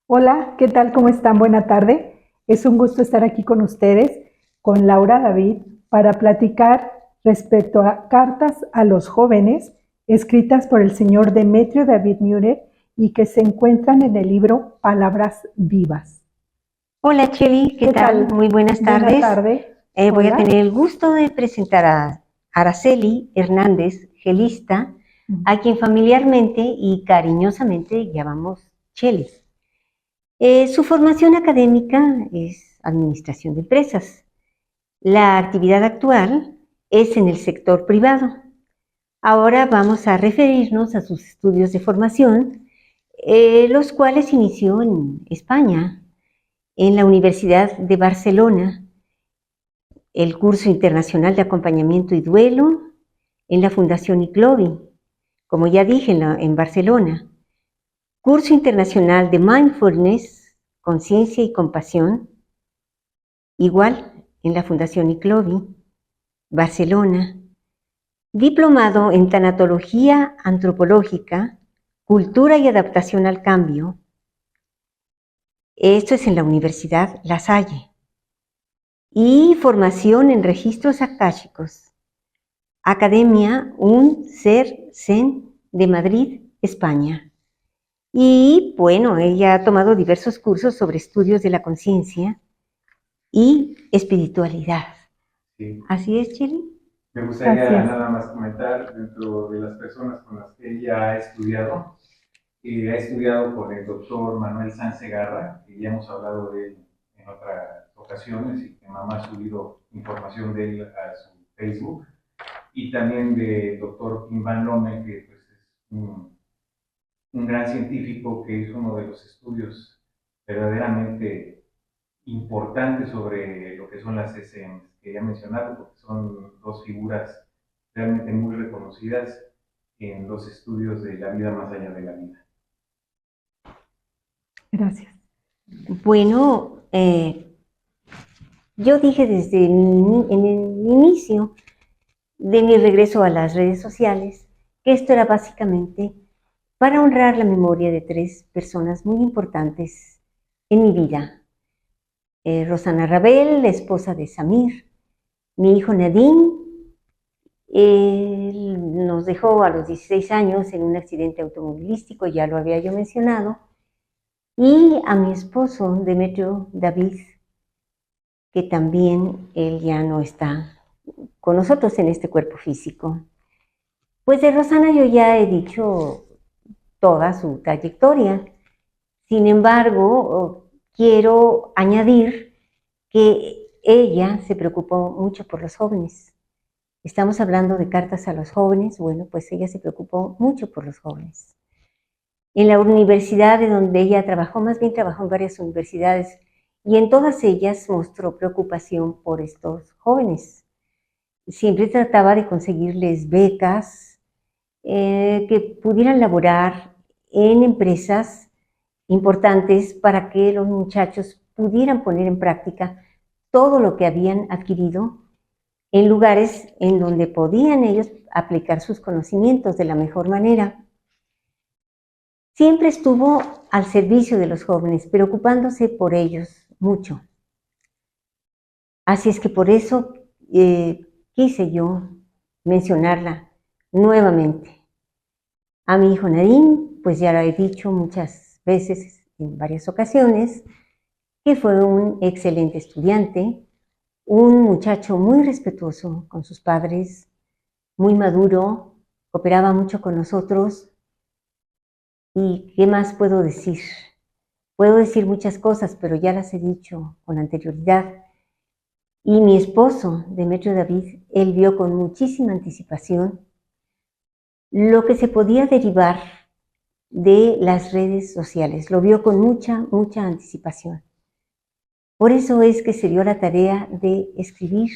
Hola, ¿qué tal? ¿Cómo están? Buena tarde. Es un gusto estar aquí con ustedes, con Laura David, para platicar respecto a cartas a los jóvenes escritas por el señor Demetrio David Müller y que se encuentran en el libro Palabras Vivas. Hola Cheli, ¿qué ¿Qué tal? tal? Muy buenas Buena tardes. tarde. Voy a Hola. tener el gusto de presentar a Araceli Hernández, gelista, a quien familiarmente y cariñosamente llamamos Cheli. Su formación académica es Administración de Empresas. La actividad actual es en el sector privado. Ahora vamos a referirnos a sus estudios de formación, los cuales inició en España, en la Universidad de Barcelona, el curso internacional de acompañamiento y duelo en la Fundación ICLOVI, como ya dije, en Barcelona, curso internacional de mindfulness, conciencia y compasión, igual en la Fundación ICLOVI, Barcelona, diplomado en tanatología antropológica, cultura y adaptación al cambio. Esto es en la Universidad La Salle. Y formación en registros akáshicos, Academia Un Ser Zen de Madrid, España. Y bueno, ella ha tomado diversos cursos sobre estudios de la conciencia y espiritualidad. Sí. ¿Así es, Cheli? Me gustaría nada más comentar dentro de las personas con las que ella ha estudiado con el doctor Manuel Sanz Segarra, que ya hemos hablado de él en otras ocasiones y que mamá ha subido información de él a su Facebook, y también del doctor Iván Lome, que pues, es un gran científico que hizo uno de los estudios verdaderamente importantes sobre lo que son las SMs, que ya he mencionado, porque son dos figuras realmente muy reconocidas en los estudios de la vida más allá de la vida. Gracias. Bueno, yo dije desde en el inicio de mi regreso a las redes sociales que esto era básicamente para honrar la memoria de tres personas muy importantes en mi vida. Rosana Rabel, la esposa de Samir, mi hijo Nadim, él nos dejó a los 16 años en un accidente automovilístico, ya lo había yo mencionado, y a mi esposo Demetrio David, que también él ya no está con nosotros en este cuerpo físico. Pues de Rosana yo ya he dicho toda su trayectoria. Sin embargo, quiero añadir que ella se preocupó mucho por los jóvenes. Estamos hablando de cartas a los jóvenes, bueno, pues ella se preocupó mucho por los jóvenes. En la universidad de donde ella trabajó, más bien trabajó en varias universidades, y en todas ellas mostró preocupación por estos jóvenes. Siempre trataba de conseguirles becas, que pudieran laborar en empresas importantes para que los muchachos pudieran poner en práctica todo lo que habían adquirido en lugares en donde podían ellos aplicar sus conocimientos de la mejor manera. Siempre estuvo al servicio de los jóvenes, preocupándose por ellos mucho. Así es que por eso quise yo mencionarla nuevamente. A mi hijo Nadim, pues ya lo he dicho muchas veces, en varias ocasiones, que fue un excelente estudiante, un muchacho muy respetuoso con sus padres, muy maduro, cooperaba mucho con nosotros. ¿Y qué más puedo decir? Puedo decir muchas cosas, pero ya las he dicho con anterioridad. Y mi esposo, Demetrio David, él vio con muchísima anticipación lo que se podía derivar de las redes sociales. Lo vio con mucha anticipación. Por eso es que se dio la tarea de escribir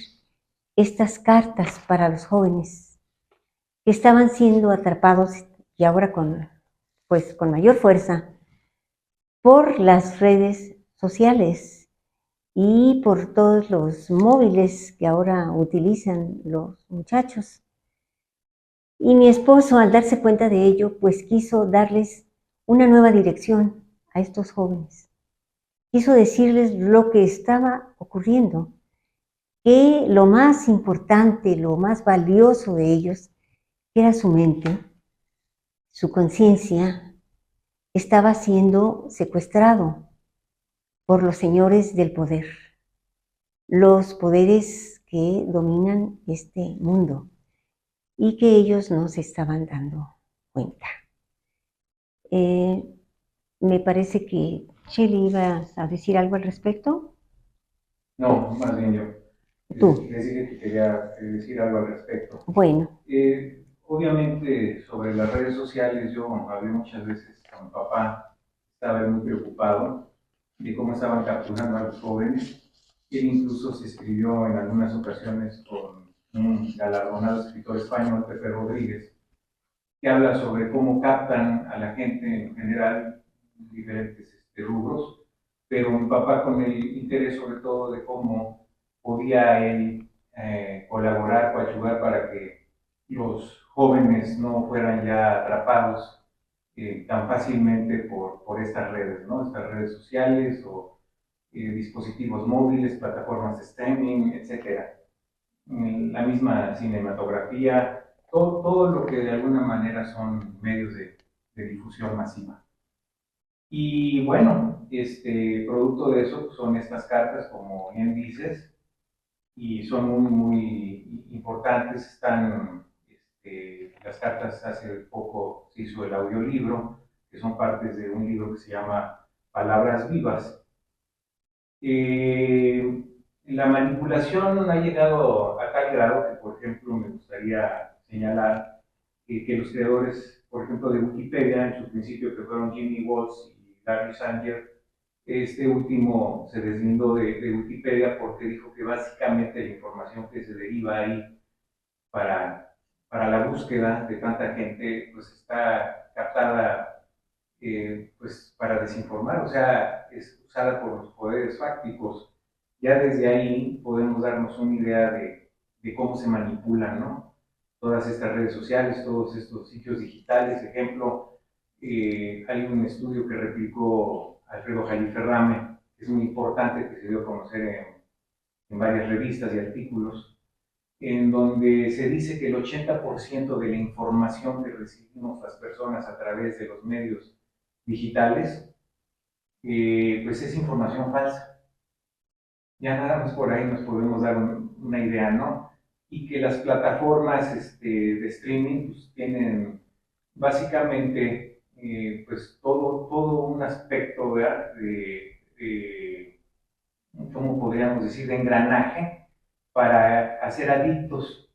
estas cartas para los jóvenes que estaban siendo atrapados y ahora con mayor fuerza por las redes sociales y por todos los móviles que ahora utilizan los muchachos. Y mi esposo, al darse cuenta de ello, pues quiso darles una nueva dirección a estos jóvenes. Quiso decirles lo que estaba ocurriendo, que lo más importante, lo más valioso de ellos, que era su mente, su conciencia, estaba siendo secuestrado por los señores del poder, los poderes que dominan este mundo y que ellos no se estaban dando cuenta. Me parece que Shelly iba a decir algo al respecto. No, más bien yo. Tú. Les dije que quería decir algo al respecto. Bueno. Obviamente, sobre las redes sociales, yo hablé muchas veces con mi papá, estaba muy preocupado de cómo estaban capturando a los jóvenes. Él incluso se escribió en algunas ocasiones con un galardonado escritor español, Pepe Rodríguez, que habla sobre cómo captan a la gente en general, en diferentes rubros, pero mi papá con el interés sobre todo de cómo podía él colaborar o ayudar para que los jóvenes no fueran ya atrapados tan fácilmente por estas redes, ¿no? Estas redes sociales o dispositivos móviles, plataformas de streaming, etcétera. La misma cinematografía, todo lo que de alguna manera son medios de difusión masiva. Y bueno, producto de eso son estas cartas, como bien dices, y son muy importantes. Están las cartas, hace poco se hizo el audiolibro, que son partes de un libro que se llama Palabras Vivas. La manipulación ha llegado a tal grado que, por ejemplo, me gustaría señalar que los creadores, por ejemplo, de Wikipedia, en su principio, que fueron Jimmy Wales y Larry Sanger, este último se deslindó de Wikipedia porque dijo que básicamente la información que se deriva ahí para la búsqueda de tanta gente, pues está captada pues para desinformar, o sea, es usada por los poderes fácticos. Ya desde ahí podemos darnos una idea de cómo se manipulan, ¿no? Todas estas redes sociales, todos estos sitios digitales. Ejemplo, hay un estudio que replicó Alfredo Jaliferrame, que es muy importante, que se dio a conocer en varias revistas y artículos, en donde se dice que el 80% de la información que recibimos las personas a través de los medios digitales, pues es información falsa. Ya nada más por ahí nos podemos dar una idea, ¿no? Y que las plataformas de streaming pues, tienen básicamente pues todo un aspecto de, ¿cómo podríamos decir?, de engranaje para hacer adictos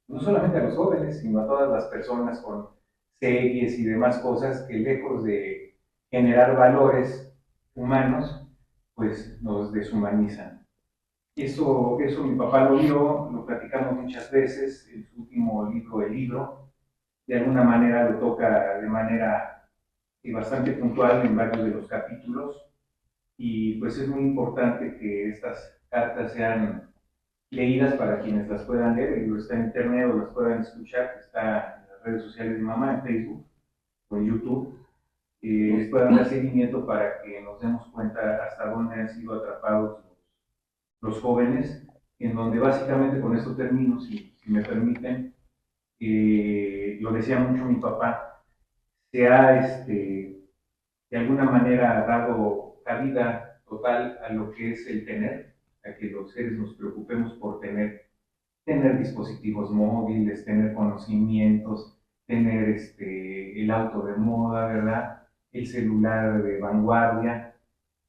no solamente a los jóvenes, sino a todas las personas con series y demás cosas que lejos de generar valores humanos, pues nos deshumanizan. Eso mi papá lo vio, lo platicamos muchas veces, en su último libro, El Libro, de alguna manera lo toca de manera bastante puntual en varios de los capítulos, y pues es muy importante que estas cartas sean leídas para quienes las puedan leer. El libro está en internet o las puedan escuchar, está en las redes sociales de mi mamá, en Facebook o en YouTube. Les puedan dar seguimiento para que nos demos cuenta hasta dónde han sido atrapados los jóvenes, en donde básicamente, con esto termino, si me permiten, lo decía mucho mi papá, se ha de alguna manera dado cabida total a lo que es el tener, a que los seres nos preocupemos por tener dispositivos móviles, tener conocimientos, tener el auto de moda, ¿verdad? El celular de vanguardia,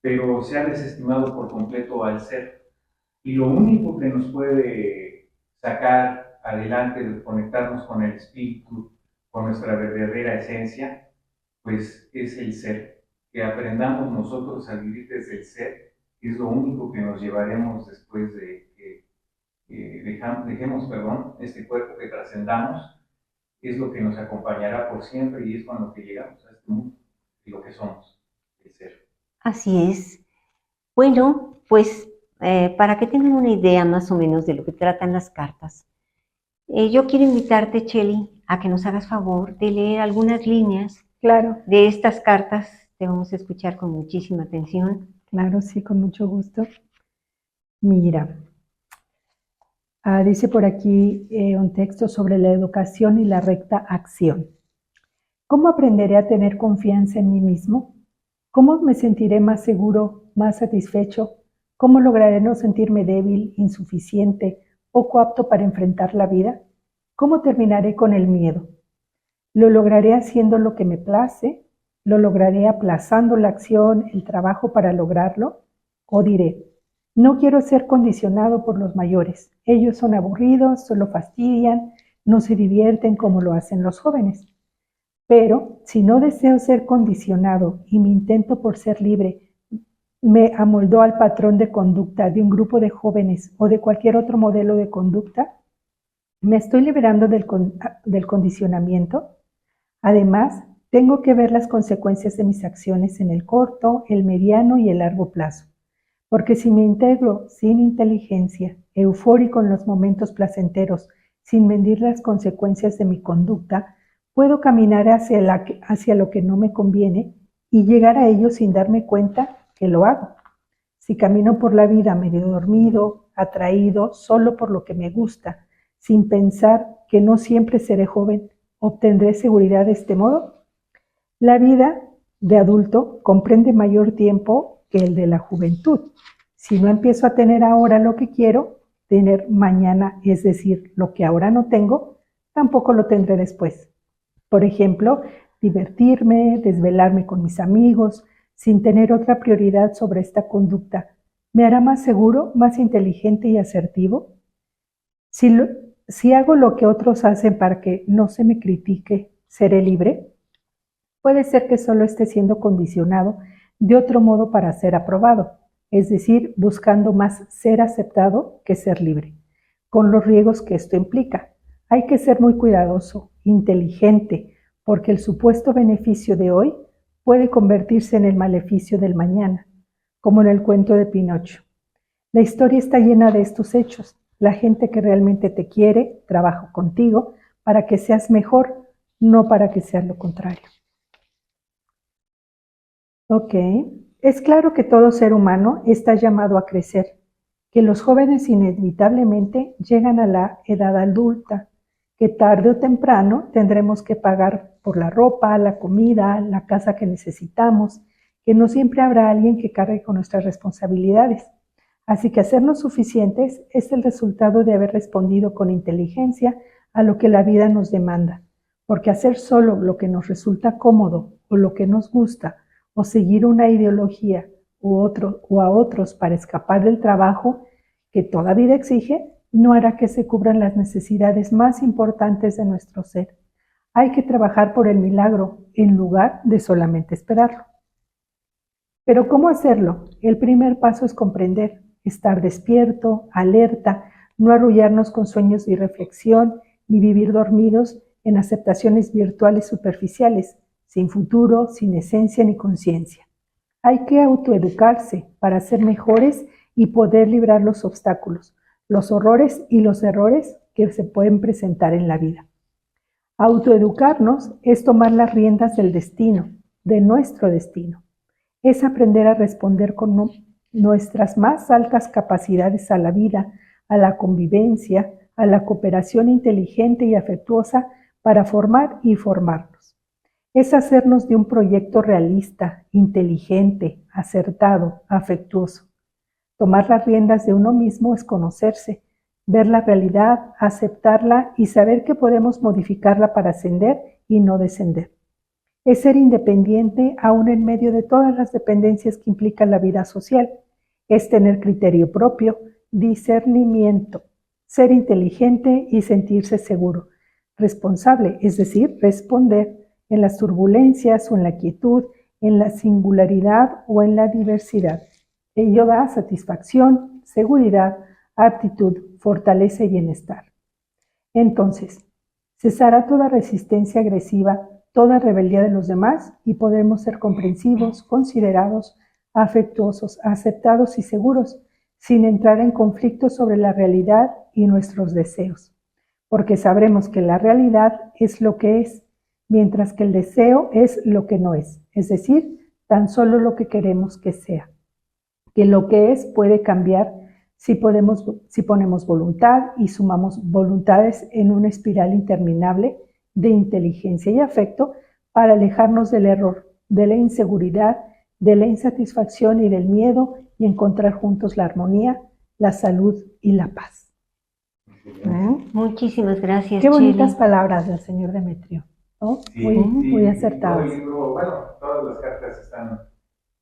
pero se ha desestimado por completo al ser. Y lo único que nos puede sacar adelante, de conectarnos con el espíritu, con nuestra verdadera esencia, pues es el ser. Que aprendamos nosotros a vivir desde el ser, que es lo único que nos llevaremos después de que dejemos este cuerpo, que trascendamos, es lo que nos acompañará por siempre y es con lo que llegamos a este mundo y lo que somos, el ser. Así es. Bueno, pues para que tengan una idea más o menos de lo que tratan las cartas, yo quiero invitarte, Shelly, a que nos hagas favor de leer algunas líneas Claro. de estas cartas te vamos a escuchar con muchísima atención. Claro, sí, con mucho gusto. Mira, dice por aquí un texto sobre la educación y la recta acción. ¿Cómo aprenderé a tener confianza en mí mismo? ¿Cómo me sentiré más seguro, más satisfecho? ¿Cómo lograré no sentirme débil, insuficiente, poco apto para enfrentar la vida? ¿Cómo terminaré con el miedo? ¿Lo lograré haciendo lo que me place? ¿Lo lograré aplazando la acción, el trabajo para lograrlo? ¿O diré, no quiero ser condicionado por los mayores, ellos son aburridos, solo fastidian, no se divierten como lo hacen los jóvenes? Pero si no deseo ser condicionado y mi intento por ser libre me amoldó al patrón de conducta de un grupo de jóvenes o de cualquier otro modelo de conducta, ¿me estoy liberando del condicionamiento? Además, tengo que ver las consecuencias de mis acciones en el corto, el mediano y el largo plazo. Porque si me integro sin inteligencia, eufórico en los momentos placenteros, sin medir las consecuencias de mi conducta, puedo caminar hacia lo que no me conviene y llegar a ello sin darme cuenta que lo hago. Si camino por la vida medio dormido, atraído solo por lo que me gusta, sin pensar que no siempre seré joven, ¿obtendré seguridad de este modo? La vida de adulto comprende mayor tiempo que el de la juventud. Si no empiezo a tener ahora lo que quiero tener mañana, es decir, lo que ahora no tengo, tampoco lo tendré después. Por ejemplo, divertirme, desvelarme con mis amigos, sin tener otra prioridad sobre esta conducta, ¿me hará más seguro, más inteligente y asertivo? Si hago lo que otros hacen para que no se me critique, ¿seré libre? Puede ser que solo esté siendo condicionado de otro modo para ser aprobado, es decir, buscando más ser aceptado que ser libre, con los riesgos que esto implica. Hay que ser muy cuidadoso, inteligente, porque el supuesto beneficio de hoy puede convertirse en el maleficio del mañana, como en el cuento de Pinocho. La historia está llena de estos hechos. La gente que realmente te quiere trabaja contigo para que seas mejor, no para que seas lo contrario. Ok, es claro que todo ser humano está llamado a crecer, que los jóvenes inevitablemente llegan a la edad adulta, que tarde o temprano tendremos que pagar por la ropa, la comida, la casa que necesitamos, que no siempre habrá alguien que cargue con nuestras responsabilidades. Así que hacernos suficientes es el resultado de haber respondido con inteligencia a lo que la vida nos demanda, porque hacer solo lo que nos resulta cómodo o lo que nos gusta, o seguir una ideología o a otros para escapar del trabajo que toda vida exige, no hará que se cubran las necesidades más importantes de nuestro ser. Hay que trabajar por el milagro en lugar de solamente esperarlo. Pero ¿cómo hacerlo? El primer paso es comprender, estar despierto, alerta, no arrullarnos con sueños de irreflexión ni vivir dormidos en aceptaciones virtuales superficiales, sin futuro, sin esencia ni conciencia. Hay que autoeducarse para ser mejores y poder librar los obstáculos, los horrores y los errores que se pueden presentar en la vida. Autoeducarnos es tomar las riendas del destino, de nuestro destino. Es aprender a responder con nuestras más altas capacidades a la vida, a la convivencia, a la cooperación inteligente y afectuosa para formar y formarnos. Es hacernos de un proyecto realista, inteligente, acertado, afectuoso. Tomar las riendas de uno mismo es conocerse, ver la realidad, aceptarla y saber que podemos modificarla para ascender y no descender. Es ser independiente aún en medio de todas las dependencias que implica la vida social. Es tener criterio propio, discernimiento, ser inteligente y sentirse seguro. Responsable, es decir, responder en las turbulencias o en la quietud, en la singularidad o en la diversidad. Ello da satisfacción, seguridad, aptitud, fortaleza y bienestar. Entonces, cesará toda resistencia agresiva, toda rebeldía de los demás y podremos ser comprensivos, considerados, afectuosos, aceptados y seguros, sin entrar en conflicto sobre la realidad y nuestros deseos, porque sabremos que la realidad es lo que es, mientras que el deseo es lo que no es decir, tan solo lo que queremos que sea, que lo que es puede cambiar si ponemos voluntad y sumamos voluntades en una espiral interminable de inteligencia y afecto para alejarnos del error, de la inseguridad, de la insatisfacción y del miedo y encontrar juntos la armonía, la salud y la paz. Muchísimas gracias, Qué bonitas Cheli. palabras del señor Demetrio, ¿no? Sí, Muy acertadas. todo el libro, bueno, todas las cartas están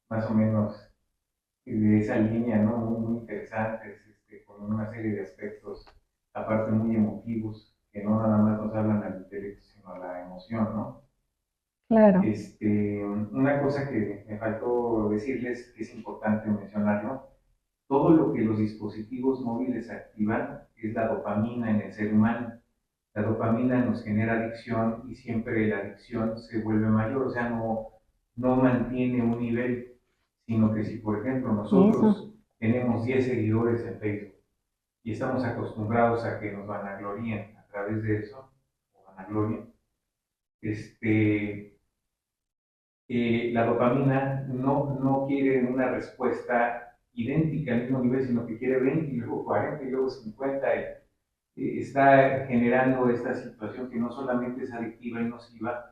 más o menos de esa línea, ¿no? Muy interesantes, con una serie de aspectos, aparte muy emotivos, que no nada más nos hablan al intelecto, sino a la emoción, ¿no? Claro. Una cosa que me faltó decirles, que es importante mencionarlo, todo lo que los dispositivos móviles activan es la dopamina en el ser humano. La dopamina nos genera adicción y siempre la adicción se vuelve mayor, o sea, no mantiene un nivel, sino que si, por ejemplo, nosotros tenemos 10 seguidores en Facebook y estamos acostumbrados a que nos vanaglorien a través de eso, o vanaglorien, la dopamina no quiere una respuesta idéntica al mismo nivel, sino que quiere 20 y luego 40 y luego 50. Está generando esta situación que no solamente es adictiva y nociva,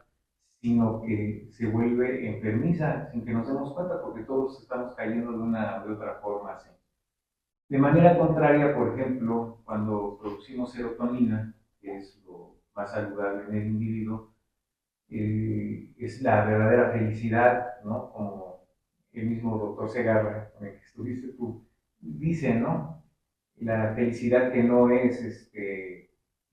sino que se vuelve enfermiza sin que nos demos cuenta, porque todos estamos cayendo de una o de otra forma así. De manera contraria, por ejemplo, cuando producimos serotonina, que es lo más saludable en el individuo, es la verdadera felicidad, ¿no? Como el mismo doctor Segarra, con el que estuviste tú, dice, ¿no? La felicidad que no es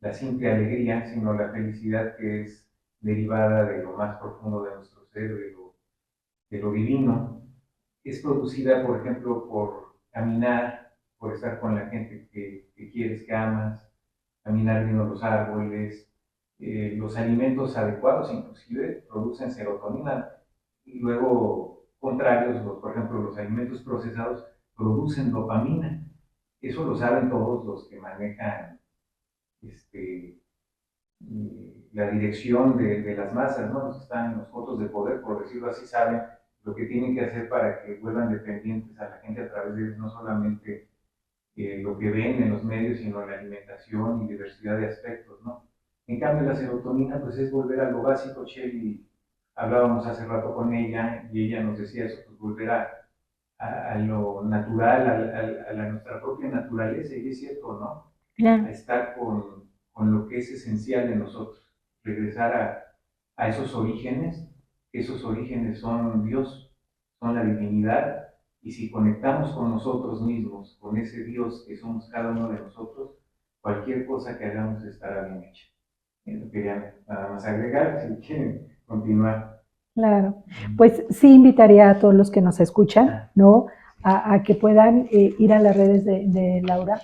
la simple alegría, sino la felicidad que es derivada de lo más profundo de nuestro ser, de lo divino, es producida, por ejemplo, por caminar, por estar con la gente que quieres, que amas, caminar viendo los árboles, los alimentos adecuados inclusive producen serotonina, y luego contrarios, por ejemplo, los alimentos procesados producen dopamina. Eso lo saben todos los que manejan la dirección de las masas, ¿no? Los que están en los fotos de poder, por decirlo así, saben lo que tienen que hacer para que vuelvan dependientes a la gente a través de no solamente lo que ven en los medios, sino la alimentación y diversidad de aspectos, ¿no? En cambio, la serotonina, pues es volver a lo básico. Shelly, hablábamos hace rato con ella y ella nos decía eso, pues volver a lo natural, a nuestra propia naturaleza, y es cierto, ¿no? Claro. A estar con lo que es esencial de nosotros, regresar a esos orígenes son Dios, son la divinidad, y si conectamos con nosotros mismos, con ese Dios que somos cada uno de nosotros, cualquier cosa que hagamos estará bien hecha. Quería nada más agregar, si quieren continuar. Claro, pues sí invitaría a todos los que nos escuchan, ¿no? A que puedan ir a las redes de Laura,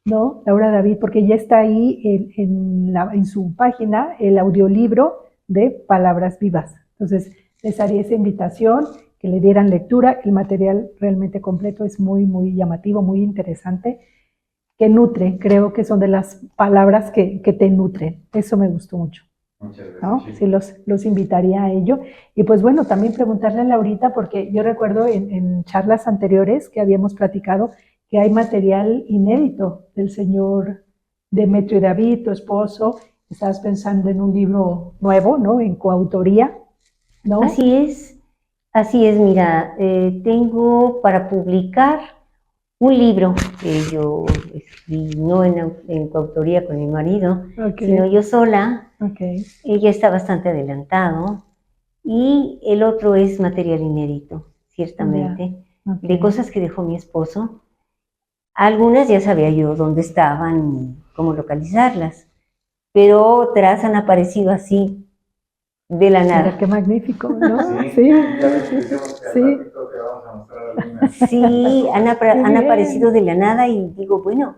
¿no? Laura David, porque ya está ahí en su página el audiolibro de Palabras Vivas. Entonces, les haría esa invitación, que le dieran lectura. El material realmente completo es muy, muy llamativo, muy interesante, que nutre. Creo que son de las palabras que te nutren. Eso me gustó mucho. Muchas gracias. ¿No? Sí, los invitaría a ello. Y pues bueno, también preguntarle a Laurita, porque yo recuerdo en charlas anteriores que habíamos platicado que hay material inédito del señor Demetrio David, tu esposo. Estabas pensando en un libro nuevo, ¿no? En coautoría, ¿no? Así es, mira, tengo para publicar un libro que yo escribí, no en coautoría con mi marido, sino yo sola. Ella está bastante adelantado, y el otro es material inédito, ciertamente, de cosas que dejó mi esposo. Algunas ya sabía yo dónde estaban y cómo localizarlas, pero otras han aparecido así, de la nada. Mira, qué magnífico, ¿no? Sí. Te vamos a mostrar algunas. Sí, han aparecido de la nada, y digo, bueno,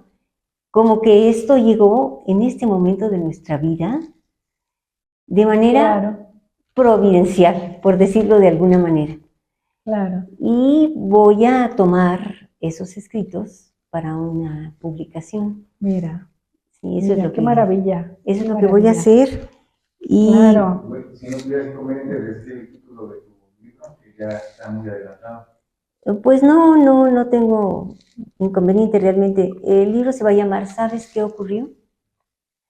como que esto llegó en este momento de nuestra vida de manera providencial, por decirlo de alguna manera. Claro. Y voy a tomar esos escritos para una publicación. Mira. Sí, eso es lo qué maravilla. Eso es lo que voy a hacer. Y claro. Si no tuvieras inconveniente de decir el título de tu libro. ya está muy adelantado. Pues no tengo inconveniente realmente. El libro se va a llamar ¿Sabes qué ocurrió?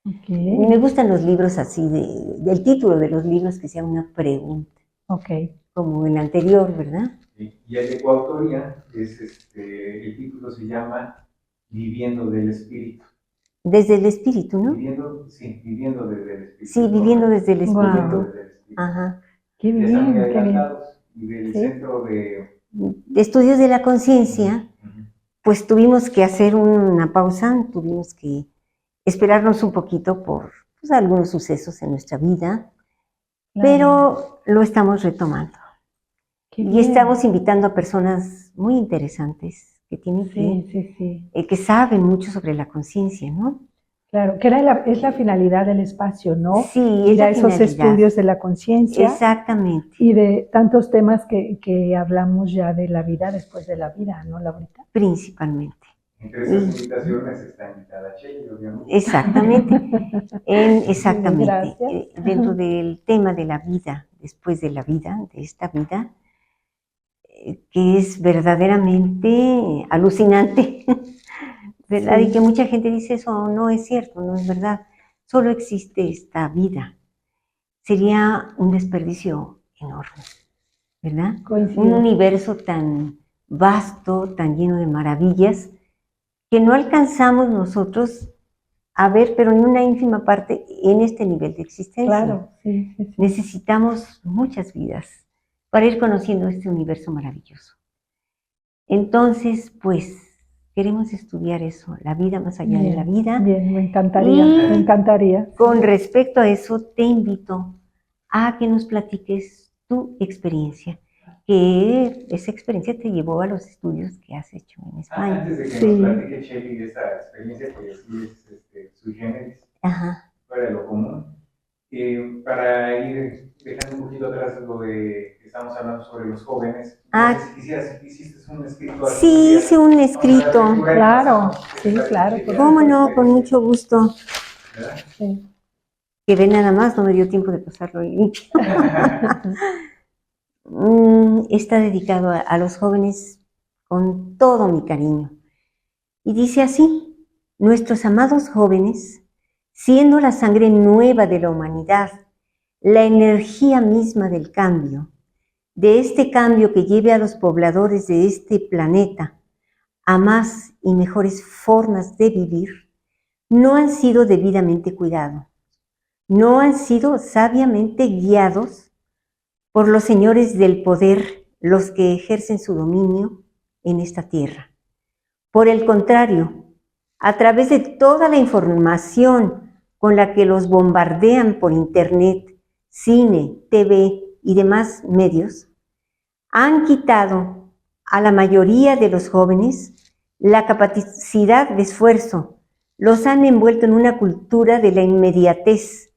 Okay. Me gustan los libros así, del título de los libros que sea una pregunta, Okay. como el anterior, ¿verdad? Y el de coautoría, el título se llama Viviendo del Espíritu. Desde el espíritu, ¿no? Viviendo desde el Espíritu. Sí, viviendo desde el Wow. espíritu. Viviendo desde el Espíritu. Ajá. Qué Ya están muy bien, qué bien. adelantados. Y del Sí. centro de... De estudios de la conciencia, pues tuvimos que hacer una pausa, tuvimos que esperarnos un poquito por pues, algunos sucesos en nuestra vida, Claro. pero lo estamos retomando. Qué Y bien. estamos invitando a personas muy interesantes que tienen que saben mucho sobre la conciencia, ¿no? Claro, que es la finalidad del espacio, ¿no? Sí, es Ir la a esos finalidad. estudios de la conciencia Exactamente. y de tantos temas que hablamos ya de la vida después de la vida, ¿no, Laurita? Principalmente. Entre esas invitaciones está invitada Shelly, obviamente. Exactamente. Exactamente. Gracias. Dentro del tema de la vida, después de la vida, de esta vida, que es verdaderamente alucinante, ¿verdad? Sí. Y que mucha gente dice eso no es cierto, no es verdad. Solo existe esta vida. Sería un desperdicio enorme, ¿verdad? Coincido. Un universo tan vasto, tan lleno de maravillas, que no alcanzamos nosotros a ver, pero en una ínfima parte en este nivel de existencia. Claro, sí. Necesitamos muchas vidas para ir conociendo este universo maravilloso. Entonces, pues, queremos estudiar eso, la vida más allá de la vida. Bien, me encantaría, me encantaría. Con respecto a eso, te invito a que nos platiques tu experiencia, que esa experiencia te llevó a los estudios que has hecho en España. Antes de que nos platique Shelly de esa experiencia, que sí es sui generis, fuera de lo común, para ir dejando un poquito atrás lo de que estamos hablando sobre los jóvenes, no sé si hiciste un escrito. Sí, hice un escrito. Claro, sí, claro. ¿Cómo no? Con mucho gusto. ¿Verdad? Sí. Que ve nada más, no me dio tiempo de pasarlo limpio. Está dedicado a los jóvenes con todo mi cariño. Y dice así: nuestros amados jóvenes, siendo la sangre nueva de la humanidad, la energía misma del cambio, de este cambio que lleve a los pobladores de este planeta a más y mejores formas de vivir, no han sido debidamente cuidados, no han sido sabiamente guiados por los señores del poder, los que ejercen su dominio en esta tierra. Por el contrario, a través de toda la información con la que los bombardean por internet, cine, TV y demás medios, han quitado a la mayoría de los jóvenes la capacidad de esfuerzo, los han envuelto en una cultura de la inmediatez,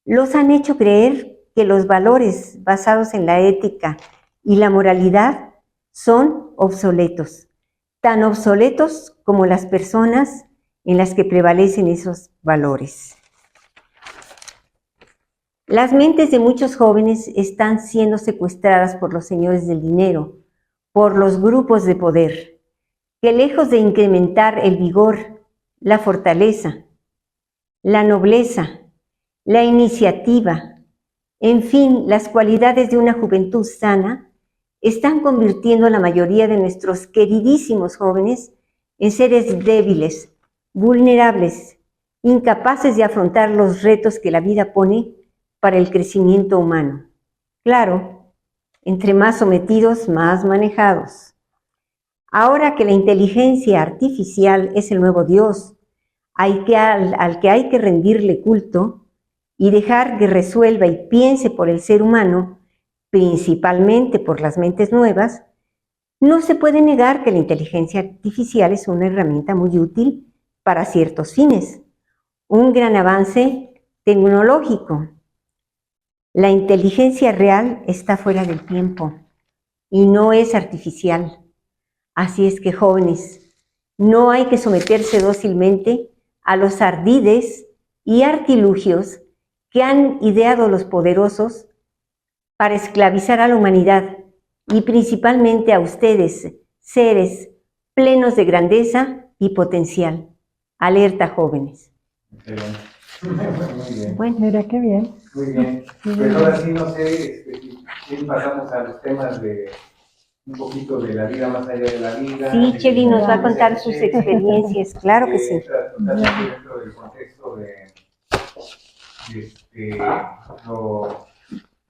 los han hecho creer que los valores basados en la ética y la moralidad son obsoletos, tan obsoletos como las personas en las que prevalecen esos valores. Las mentes de muchos jóvenes están siendo secuestradas por los señores del dinero, por los grupos de poder, que lejos de incrementar el vigor, la fortaleza, la nobleza, la iniciativa, en fin, las cualidades de una juventud sana, están convirtiendo a la mayoría de nuestros queridísimos jóvenes en seres débiles, vulnerables, incapaces de afrontar los retos que la vida pone para el crecimiento humano. Claro, entre más sometidos, más manejados. Ahora que la inteligencia artificial es el nuevo Dios, al que hay que rendirle culto y dejar que resuelva y piense por el ser humano, principalmente por las mentes nuevas, no se puede negar que la inteligencia artificial es una herramienta muy útil para ciertos fines, un gran avance tecnológico. La inteligencia real está fuera del tiempo y no es artificial. Así es que, jóvenes, no hay que someterse dócilmente a los ardides y artilugios que han ideado los poderosos para esclavizar a la humanidad y principalmente a ustedes, seres plenos de grandeza y potencial. Alerta, jóvenes. Excelente. Muy bien. Bueno, mira qué bien. Muy bien. Pues ahora sí, no sé, si pasamos a los temas de un poquito de la vida más allá de la vida. Sí, Cheli nos va a contar sus experiencias, claro que sí. Totalmente dentro del contexto de lo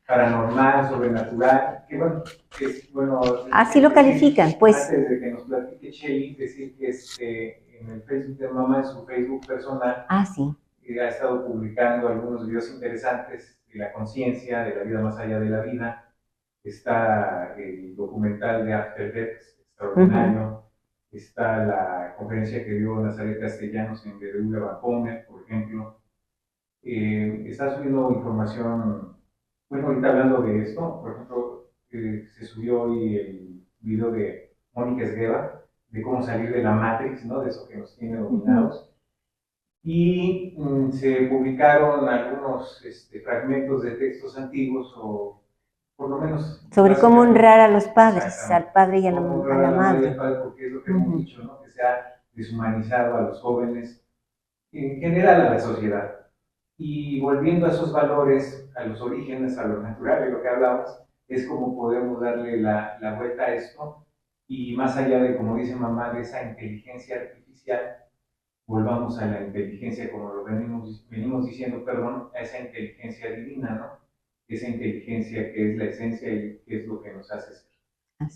paranormal, sobrenatural, que bueno, es bueno. Así lo califican, pues. Antes de que nos platique Cheli, decir que en el Facebook de mamá, en su Facebook personal, Sí. Ha estado publicando algunos videos interesantes de la conciencia, de la vida más allá de la vida. Está el documental de After Death, extraordinario. Está la conferencia que dio Nazaret Castellanos en BBV Vancomer, por ejemplo. Está subiendo información, bueno, ahorita hablando de esto, por ejemplo, se subió hoy el video de Mónica Esgueva, de cómo salir de la Matrix, ¿no? De eso que nos tiene dominados. Y se publicaron algunos fragmentos de textos antiguos, o por lo menos... Sobre cómo honrar a los padres, al padre y a la madre. Porque es lo que hemos dicho, ¿no? Que se ha deshumanizado a los jóvenes, en general a la sociedad. Y volviendo a esos valores, a los orígenes, a lo natural de lo que hablamos, es como podemos darle la vuelta a esto, y más allá de, como dice mamá, de esa inteligencia artificial, volvamos a la inteligencia, como lo venimos diciendo, perdón, a esa inteligencia divina, ¿no? Esa inteligencia que es la esencia y que es lo que nos hace ser.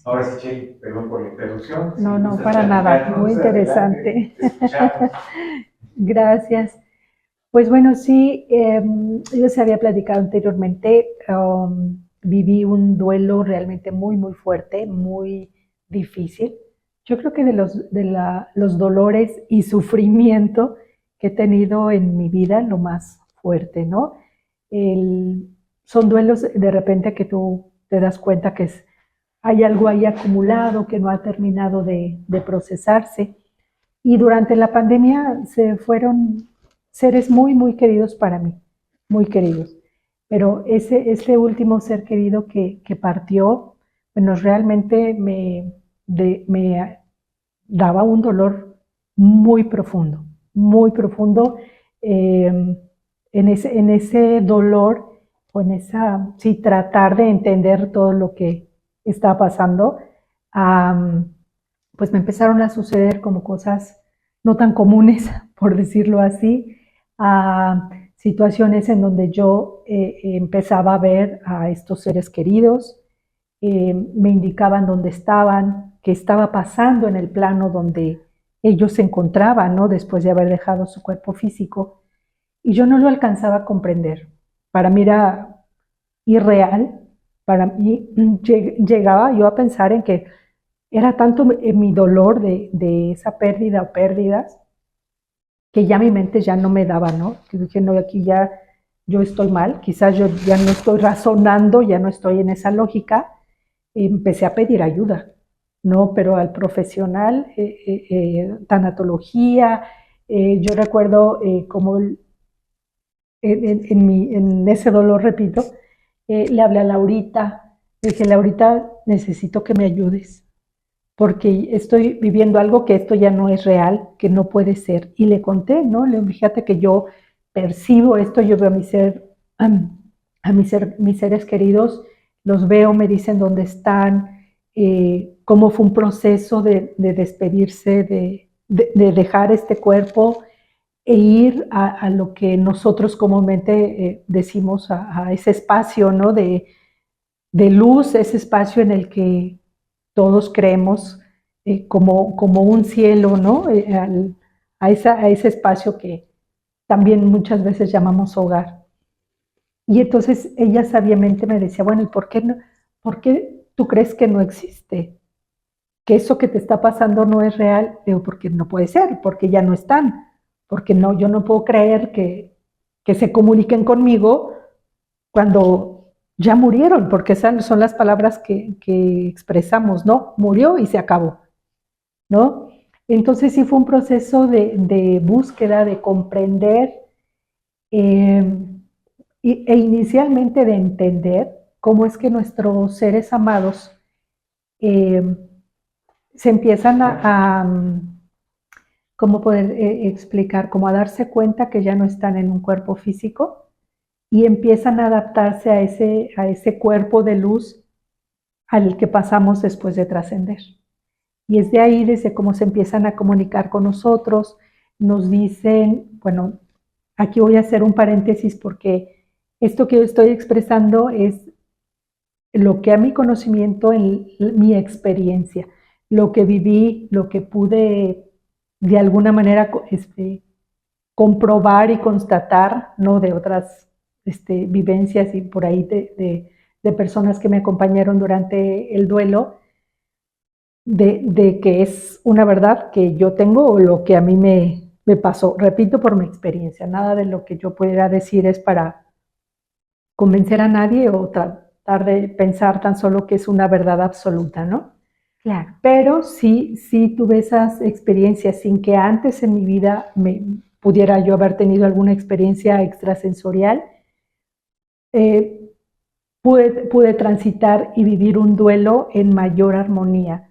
Ahora sí, Cheli, perdón por la interrupción. No, para nada, muy interesante. Gracias. Pues bueno, sí, yo se había platicado anteriormente, viví un duelo realmente muy, muy fuerte, muy difícil. Yo creo que de los dolores y sufrimiento que he tenido en mi vida, lo más fuerte, ¿no? Son duelos de repente que tú te das cuenta que hay algo ahí acumulado que no ha terminado de procesarse. Y durante la pandemia se fueron seres muy, muy queridos para mí, muy queridos. Pero ese último ser querido que partió, bueno, realmente me daba un dolor muy profundo, muy profundo. En ese dolor, o en sí, tratar de entender todo lo que estaba pasando, pues me empezaron a suceder como cosas no tan comunes, por decirlo así, a situaciones en donde yo empezaba a ver a estos seres queridos, me indicaban dónde estaban, qué estaba pasando en el plano donde ellos se encontraban, ¿no? Después de haber dejado su cuerpo físico, y yo no lo alcanzaba a comprender. Para mí era irreal, para mí llegaba yo a pensar en que era tanto mi dolor de esa pérdida o pérdidas, que ya mi mente ya no me daba, ¿no? Que dije, no, aquí ya yo estoy mal, quizás yo ya no estoy razonando, ya no estoy en esa lógica. Empecé a pedir ayuda, ¿no? Pero al profesional, tanatología, yo recuerdo como en ese dolor, repito, le hablé a Laurita, le dije, Laurita, necesito que me ayudes, porque estoy viviendo algo que esto ya no es real, que no puede ser. Y le conté, ¿no? Le dije, fíjate que yo percibo esto, yo veo a mis seres queridos, los veo, me dicen dónde están, cómo fue un proceso de despedirse, de dejar este cuerpo e ir a lo que nosotros comúnmente decimos, a ese espacio, ¿no? de luz, ese espacio en el que todos creemos como un cielo, ¿no? A ese espacio que también muchas veces llamamos hogar. Y entonces ella sabiamente me decía, bueno, ¿y por qué tú crees que no existe? Que eso que te está pasando no es real. Digo, porque no puede ser, porque ya no están, porque no, yo no puedo creer que se comuniquen conmigo cuando ya murieron, porque esas son las palabras que expresamos, ¿no? Murió y se acabó, ¿no? Entonces sí fue un proceso de búsqueda, de comprender e inicialmente de entender cómo es que nuestros seres amados se empiezan ¿cómo poder explicar? Como a darse cuenta que ya no están en un cuerpo físico y empiezan a adaptarse a ese cuerpo de luz al que pasamos después de trascender. Y es de ahí desde cómo se empiezan a comunicar con nosotros, nos dicen, bueno, aquí voy a hacer un paréntesis porque esto que yo estoy expresando es lo que a mi conocimiento, en mi experiencia, lo que viví, lo que pude de alguna manera comprobar y constatar, ¿no? De otras vivencias y por ahí de personas que me acompañaron durante el duelo, de que es una verdad que yo tengo o lo que a mí me pasó. Repito, por mi experiencia, nada de lo que yo pudiera decir es para convencer a nadie o tratar de pensar tan solo que es una verdad absoluta, ¿no? Claro. Pero sí tuve esas experiencias sin que antes en mi vida pudiera yo haber tenido alguna experiencia extrasensorial. Pude transitar y vivir un duelo en mayor armonía,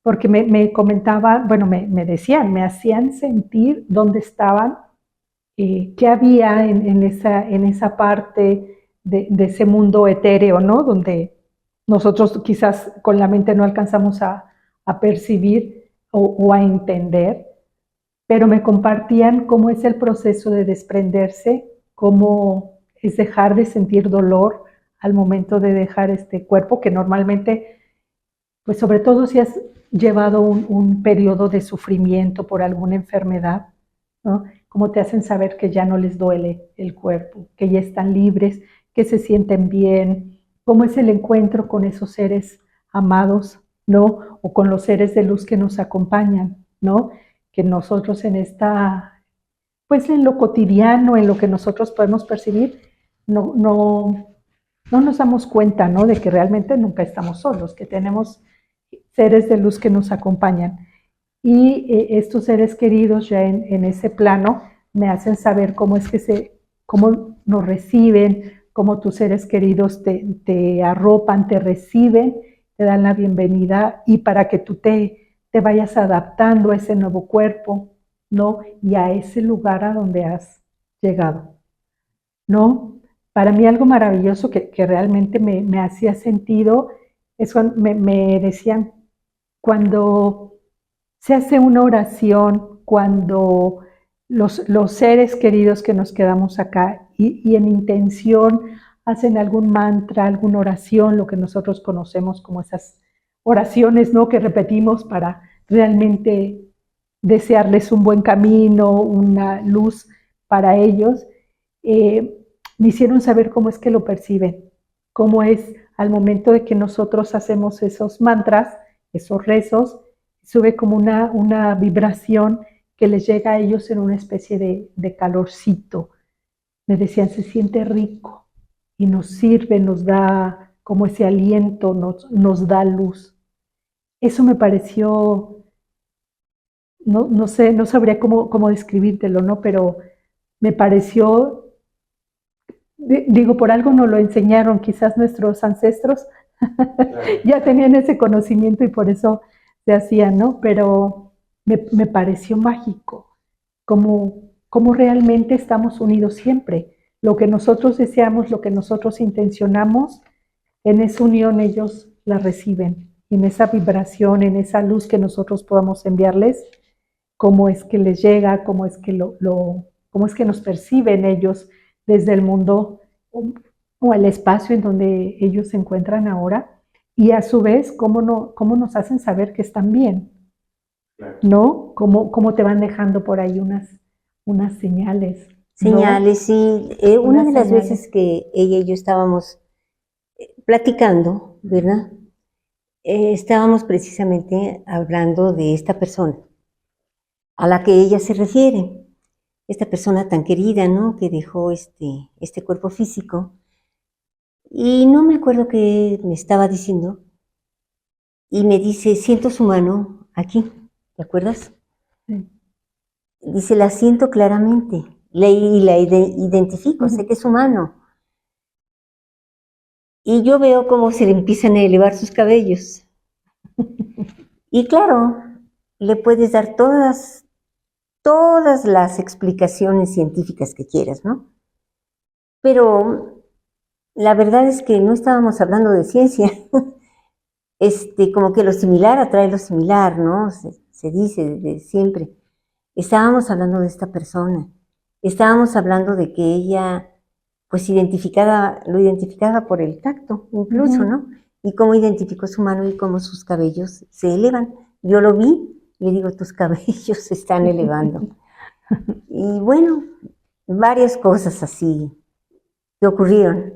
porque me comentaban, bueno, me decían, me hacían sentir dónde estaban, qué había en esa parte de ese mundo etéreo, ¿no? Donde nosotros quizás con la mente no alcanzamos a percibir o a entender, pero me compartían cómo es el proceso de desprenderse, cómo es dejar de sentir dolor al momento de dejar este cuerpo, que normalmente, pues sobre todo si has llevado un periodo de sufrimiento por alguna enfermedad, ¿no? Cómo te hacen saber que ya no les duele el cuerpo, que ya están libres, que se sienten bien, cómo es el encuentro con esos seres amados, ¿no? O con los seres de luz que nos acompañan, ¿no? Que nosotros pues en lo cotidiano, en lo que nosotros podemos percibir, no nos damos cuenta, ¿no? De que realmente nunca estamos solos, que tenemos seres de luz que nos acompañan. Y estos seres queridos ya en ese plano me hacen saber cómo es que cómo nos reciben, cómo tus seres queridos te arropan, te reciben, te dan la bienvenida y para que tú te vayas adaptando a ese nuevo cuerpo, ¿no? Y a ese lugar a donde has llegado, ¿no? Para mí algo maravilloso que realmente me hacía sentido es cuando me decían, cuando se hace una oración, cuando los seres queridos que nos quedamos acá y en intención hacen algún mantra, alguna oración, lo que nosotros conocemos como esas oraciones, ¿no? Que repetimos para realmente desearles un buen camino, una luz para ellos, me hicieron saber cómo es que lo perciben, cómo es al momento de que nosotros hacemos esos mantras, esos rezos, sube como una vibración que les llega a ellos en una especie de calorcito. Me decían, se siente rico y nos sirve, nos da como ese aliento, nos da luz. Eso me pareció, no sé, no sabría cómo describírtelo, ¿no? Pero me pareció, digo, por algo nos lo enseñaron, quizás nuestros ancestros ya tenían ese conocimiento y por eso se hacían, ¿no? Pero me pareció mágico, como realmente estamos unidos siempre. Lo que nosotros deseamos, lo que nosotros intencionamos, en esa unión ellos la reciben, en esa vibración, en esa luz que nosotros podamos enviarles, cómo es que les llega, cómo es que cómo es que nos perciben ellos desde el mundo o el espacio en donde ellos se encuentran ahora, y a su vez cómo nos hacen saber que están bien, ¿no? Cómo te van dejando por ahí unas señales. Señales, sí. Una de las veces que ella y yo estábamos platicando, ¿verdad? Estábamos precisamente hablando de esta persona a la que ella se refiere, esta persona tan querida, ¿no? Que dejó este cuerpo físico. Y no me acuerdo qué me estaba diciendo. Y me dice, siento su mano aquí, ¿te acuerdas? Sí. Dice, la siento claramente, y la identifico, sé que es su mano. Y yo veo cómo se le empiezan a elevar sus cabellos. Y claro, le puedes dar todas las explicaciones científicas que quieras, ¿no? Pero la verdad es que no estábamos hablando de ciencia. Como que lo similar atrae lo similar, ¿no? Se dice desde siempre. Estábamos hablando de esta persona. Estábamos hablando de que ella, pues, lo identificaba por el tacto, incluso, ¿no? Y cómo identificó su mano y cómo sus cabellos se elevan. Yo lo vi, le digo, tus cabellos se están elevando. Y bueno, varias cosas así que ocurrieron.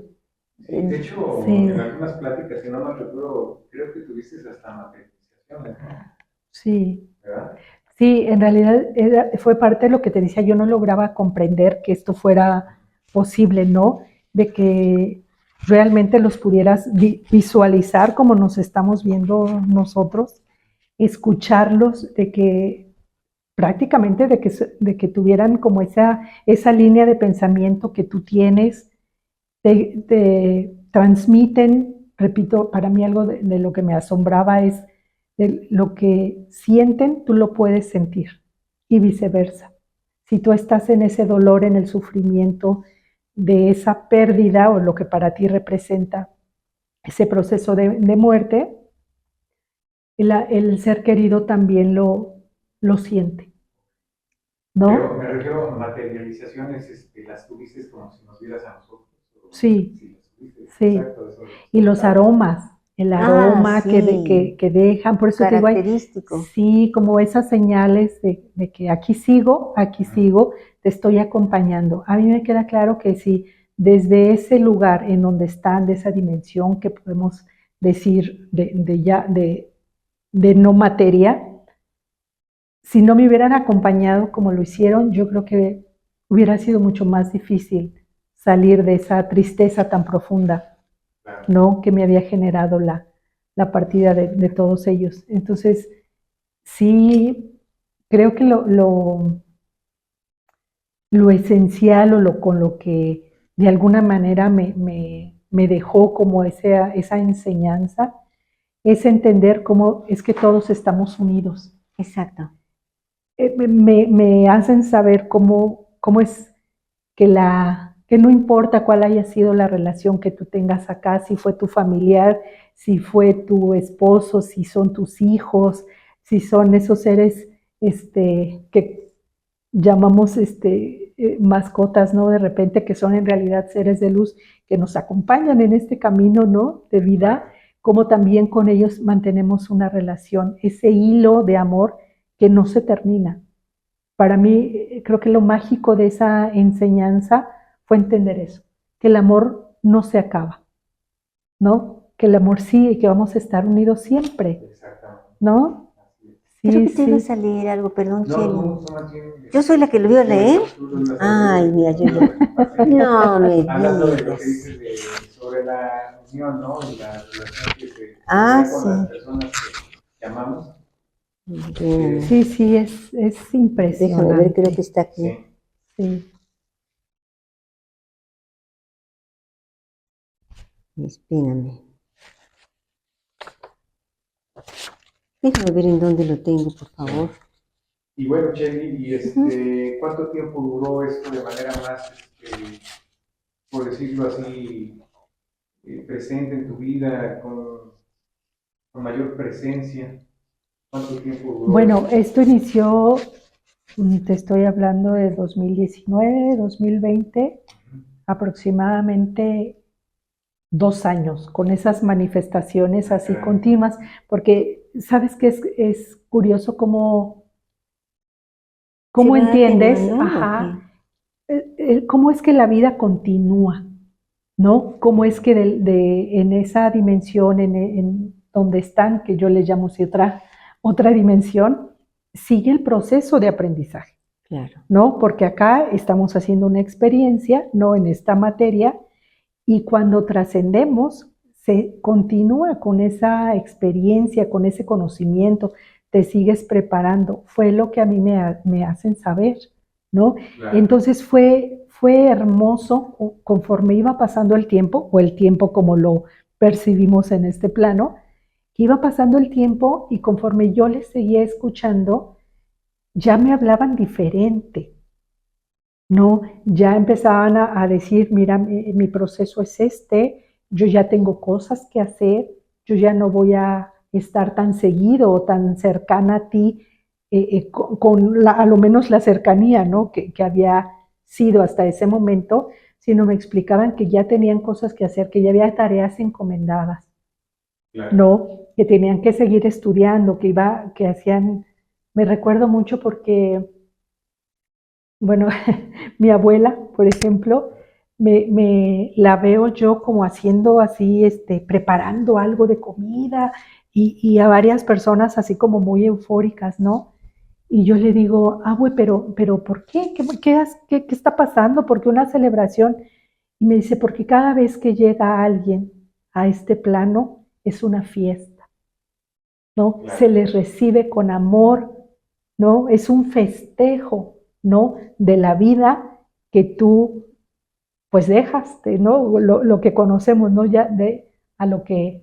Sí, de hecho, Sí. en algunas pláticas, si no me recuerdo, creo que tuviste hasta materializaciones, ¿no? Sí. ¿Verdad? Sí, en realidad fue parte de lo que te decía, yo no lograba comprender que esto fuera posible, ¿no? De que realmente los pudieras visualizar como nos estamos viendo nosotros, escucharlos, de que prácticamente de que tuvieran como esa línea de pensamiento que tú tienes, te transmiten, repito, para mí algo de lo que me asombraba es de lo que sienten, tú lo puedes sentir y viceversa. Si tú estás en ese dolor, en el sufrimiento de esa pérdida o lo que para ti representa ese proceso de muerte, el ser querido también lo siente, Pero ¿no? me refiero a materializaciones, las tuviste como si nos vieras a nosotros. Sí, Sí, las tuviste. sí. Exacto, eso. Y los aromas, el aroma Sí, que dejan, por eso te digo, característico. sí, como esas señales de que aquí sigo, te estoy acompañando. A mí me queda claro que si desde ese lugar en donde están, de esa dimensión que podemos decir de no materia, si no me hubieran acompañado como lo hicieron, yo creo que hubiera sido mucho más difícil salir de esa tristeza tan profunda, Claro. ¿no? Que me había generado la partida de todos ellos. Entonces, sí, creo que lo esencial con lo que de alguna manera me dejó como esa enseñanza es entender cómo es que todos estamos unidos. Exacto. Me hacen saber cómo es que no importa cuál haya sido la relación que tú tengas acá, si fue tu familiar, si fue tu esposo, si son tus hijos, si son esos seres que llamamos mascotas, ¿no? De repente que son en realidad seres de luz que nos acompañan en este camino, ¿no? De vida, como también con ellos mantenemos una relación, ese hilo de amor que no se termina. Para mí, creo que lo mágico de esa enseñanza fue entender eso, que el amor no se acaba, ¿no? Que el amor sí y que vamos a estar unidos siempre, Exactamente. ¿no? Creo Sí, que te ibas sí. a leer algo, perdón, No, Cheli. tú más bien. Yo soy la que lo iba a leer. Tú lo ibas a Ay, leer. mira, no me Hablando de lo que digas. dices sobre la unión, ¿no? Y la relación que se Ah, crea con las sí. personas que amamos. Espérame. Sí, sí, es Déjame ver, creo que impresionante. está aquí. Sí. Sí. Espérame. Déjame ver en dónde lo tengo, por favor. Y bueno, Chely, ¿cuánto tiempo duró esto de manera más, por decirlo así, presente en tu vida, con mayor presencia? ¿Cuánto tiempo duró Bueno, esto? esto inició, te estoy hablando de 2019, 2020, aproximadamente 2 años, con esas manifestaciones así continuas, porque sabes que es curioso cómo ¿Se va entiendes, atenuando o ajá, qué? cómo es que la vida continúa, ¿no? Cómo es que en esa dimensión, en donde están, que yo le llamo si otra dimensión, sigue el proceso de aprendizaje, Claro. ¿no? Porque acá estamos haciendo una experiencia, ¿no? En esta materia, y cuando trascendemos, se continúa con esa experiencia, con ese conocimiento, te sigues preparando. Fue lo que a mí me hacen saber, ¿no? Claro. Entonces fue hermoso conforme iba pasando el tiempo, o el tiempo como lo percibimos en este plano, que iba pasando el tiempo y conforme yo les seguía escuchando, ya me hablaban diferente, ¿no? Ya empezaban a decir, mira, mi proceso es este, yo ya tengo cosas que hacer, yo ya no voy a estar tan seguido o tan cercana a ti, a lo menos la cercanía, ¿no? Que había sido hasta ese momento, sino me explicaban que ya tenían cosas que hacer, que ya había tareas encomendadas, Claro. ¿no? Que tenían que seguir estudiando, que hacían, me recuerdo mucho porque, bueno, mi abuela, por ejemplo, la veo yo como haciendo así, preparando algo de comida y a varias personas así como muy eufóricas, ¿no? Y yo le digo, güey, pero ¿por qué? ¿Qué está pasando? ¿Por qué una celebración? Y me dice, porque cada vez que llega alguien a este plano es una fiesta, ¿no? Claro. Se les recibe con amor, ¿no? Es un festejo, ¿no? De la vida que tú, pues, dejaste, ¿no? Lo que conocemos, ¿no? Ya a lo que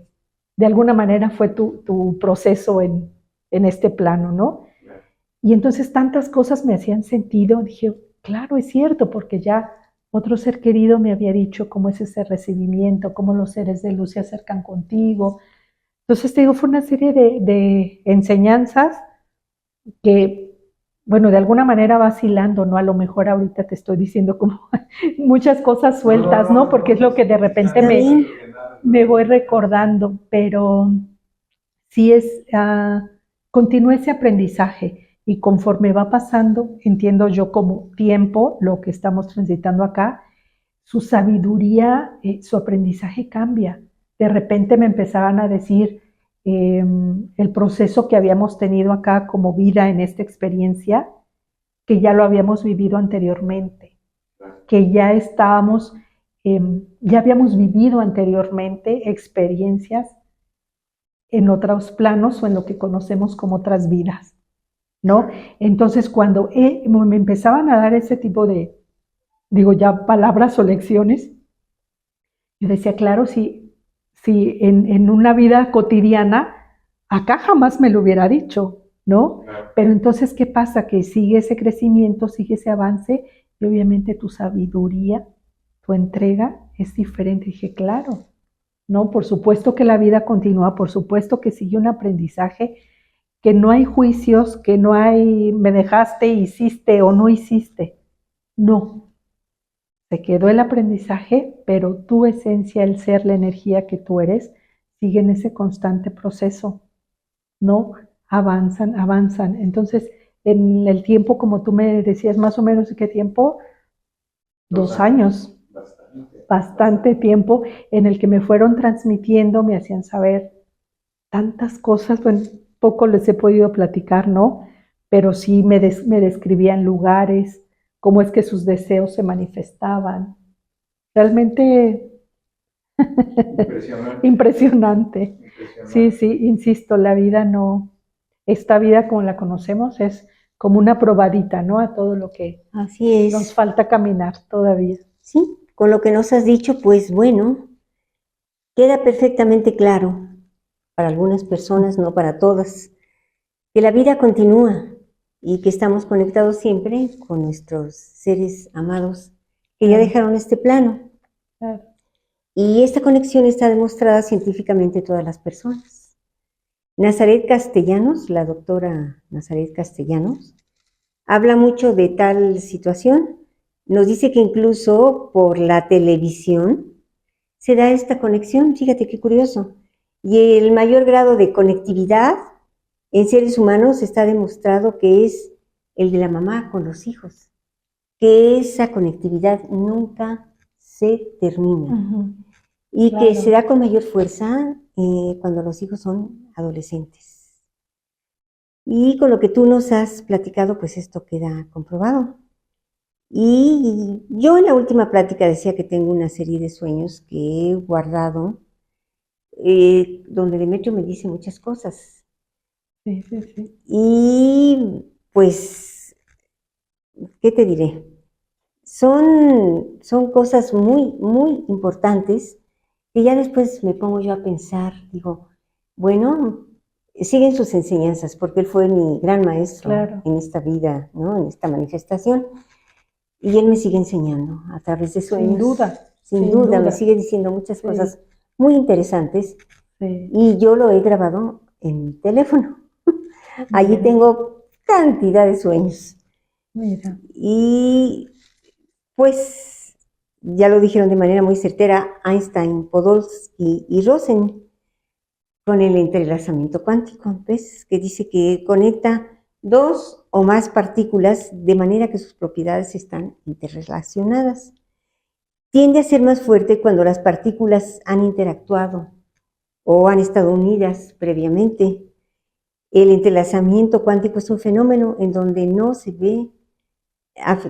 de alguna manera fue tu proceso en este plano, ¿no? Claro. Y entonces tantas cosas me hacían sentido, dije, claro, es cierto, porque ya otro ser querido me había dicho cómo es ese recibimiento, cómo los seres de luz se acercan contigo. Entonces te digo, fue una serie de enseñanzas que, bueno, de alguna manera vacilando, ¿no? A lo mejor ahorita te estoy diciendo como muchas cosas sueltas, ¿no? Porque es lo que de repente Está bien. me voy recordando, pero sí continúa ese aprendizaje y conforme va pasando, entiendo yo como tiempo, lo que estamos transitando acá, su sabiduría, su aprendizaje cambia. De repente me empezaban a decir el proceso que habíamos tenido acá como vida en esta experiencia, que ya lo habíamos vivido anteriormente, que ya habíamos vivido anteriormente experiencias en otros planos o en lo que conocemos como otras vidas, ¿no? Entonces, cuando me empezaban a dar ese tipo de, digo ya, palabras o lecciones, yo decía, claro, si en una vida cotidiana, acá jamás me lo hubiera dicho, ¿no? Claro. Pero entonces, ¿qué pasa? Que sigue ese crecimiento, sigue ese avance, y obviamente tu sabiduría, tu entrega es diferente. Y dije, claro, ¿no? Por supuesto que la vida continúa, por supuesto que sigue un aprendizaje, que no hay juicios, que no hay me dejaste, hiciste o no hiciste. No, se quedó el aprendizaje, pero tu esencia, el ser, la energía que tú eres, sigue en ese constante proceso, ¿no? Avanzan, avanzan. Entonces, en el tiempo, como tú me decías, más o menos, ¿de qué tiempo? 2 años. Bastante tiempo en el que me fueron transmitiendo, me hacían saber tantas cosas, bueno, poco les he podido platicar, ¿no? Pero sí me describían lugares, cómo es que sus deseos se manifestaban. Realmente Impresionante. impresionante. Sí, Impresionante. sí, insisto, la vida no, esta vida como la conocemos es como una probadita, ¿no? A todo lo que Así nos es. falta caminar todavía. Sí, con lo que nos has dicho, pues bueno, queda perfectamente claro para algunas personas, no para todas, que la vida continúa y que estamos conectados siempre con nuestros seres amados que ya dejaron este plano. Claro. Y esta conexión está demostrada científicamente en todas las personas. Nazaret Castellanos, la doctora Nazaret Castellanos, habla mucho de tal situación. Nos dice que incluso por la televisión se da esta conexión. Fíjate qué curioso. Y el mayor grado de conectividad en seres humanos está demostrado que es el de la mamá con los hijos, que esa conectividad nunca se termina. Ujú. Y Claro. que se da con mayor fuerza cuando los hijos son adolescentes. Y con lo que tú nos has platicado, pues esto queda comprobado. Y yo en la última plática decía que tengo una serie de sueños que he guardado, donde Demetrio me dice muchas cosas. Sí, sí, sí. Y pues, ¿qué te diré? Son cosas muy, muy importantes que ya después me pongo yo a pensar, digo, Bueno, siguen sus enseñanzas, porque él fue mi gran maestro Claro. en esta vida, ¿no? En esta manifestación. Y él me sigue enseñando a través de sueños. Sin duda. Sin duda, me sigue diciendo muchas Sí. cosas muy interesantes. Sí. Y yo lo he grabado en mi teléfono. Allí Mira. tengo cantidad de sueños. Mira. Y pues ya lo dijeron de manera muy certera Einstein, Podolsky y Rosen con el entrelazamiento cuántico, ¿ves? Que dice que conecta dos o más partículas de manera que sus propiedades están interrelacionadas. Tiende a ser más fuerte cuando las partículas han interactuado o han estado unidas previamente. El entrelazamiento cuántico es un fenómeno en donde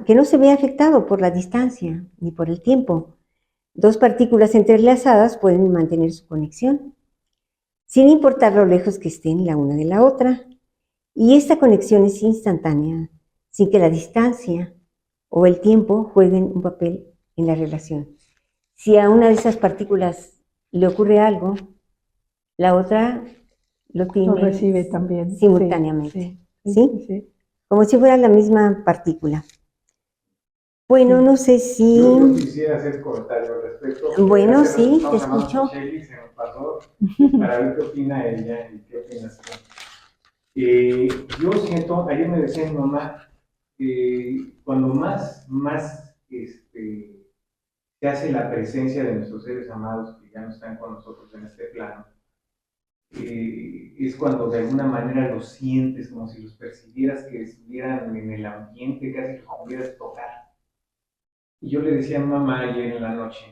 que no se ve afectado por la distancia ni por el tiempo. Dos partículas entrelazadas pueden mantener su conexión, sin importar lo lejos que estén la una de la otra. Y esta conexión es instantánea, sin que la distancia o el tiempo jueguen un papel en la relación. Si a una de esas partículas le ocurre algo, la otra lo tiene recibe también simultáneamente. Sí. Como si fuera la misma partícula. Bueno, no sé si... Yo quisiera hacer comentarios al respecto. Bueno, sí, te escucho. Shelly se me pasó para ver qué opina ella y qué opinas tú. Yo siento, ayer me decía mi mamá, cuando más se hace la presencia de nuestros seres amados que ya no están con nosotros en este plano, es cuando de alguna manera los sientes, como si los percibieras que estuvieran en el ambiente, casi los pudieras tocar. Y yo le decía a mi mamá ayer en la noche,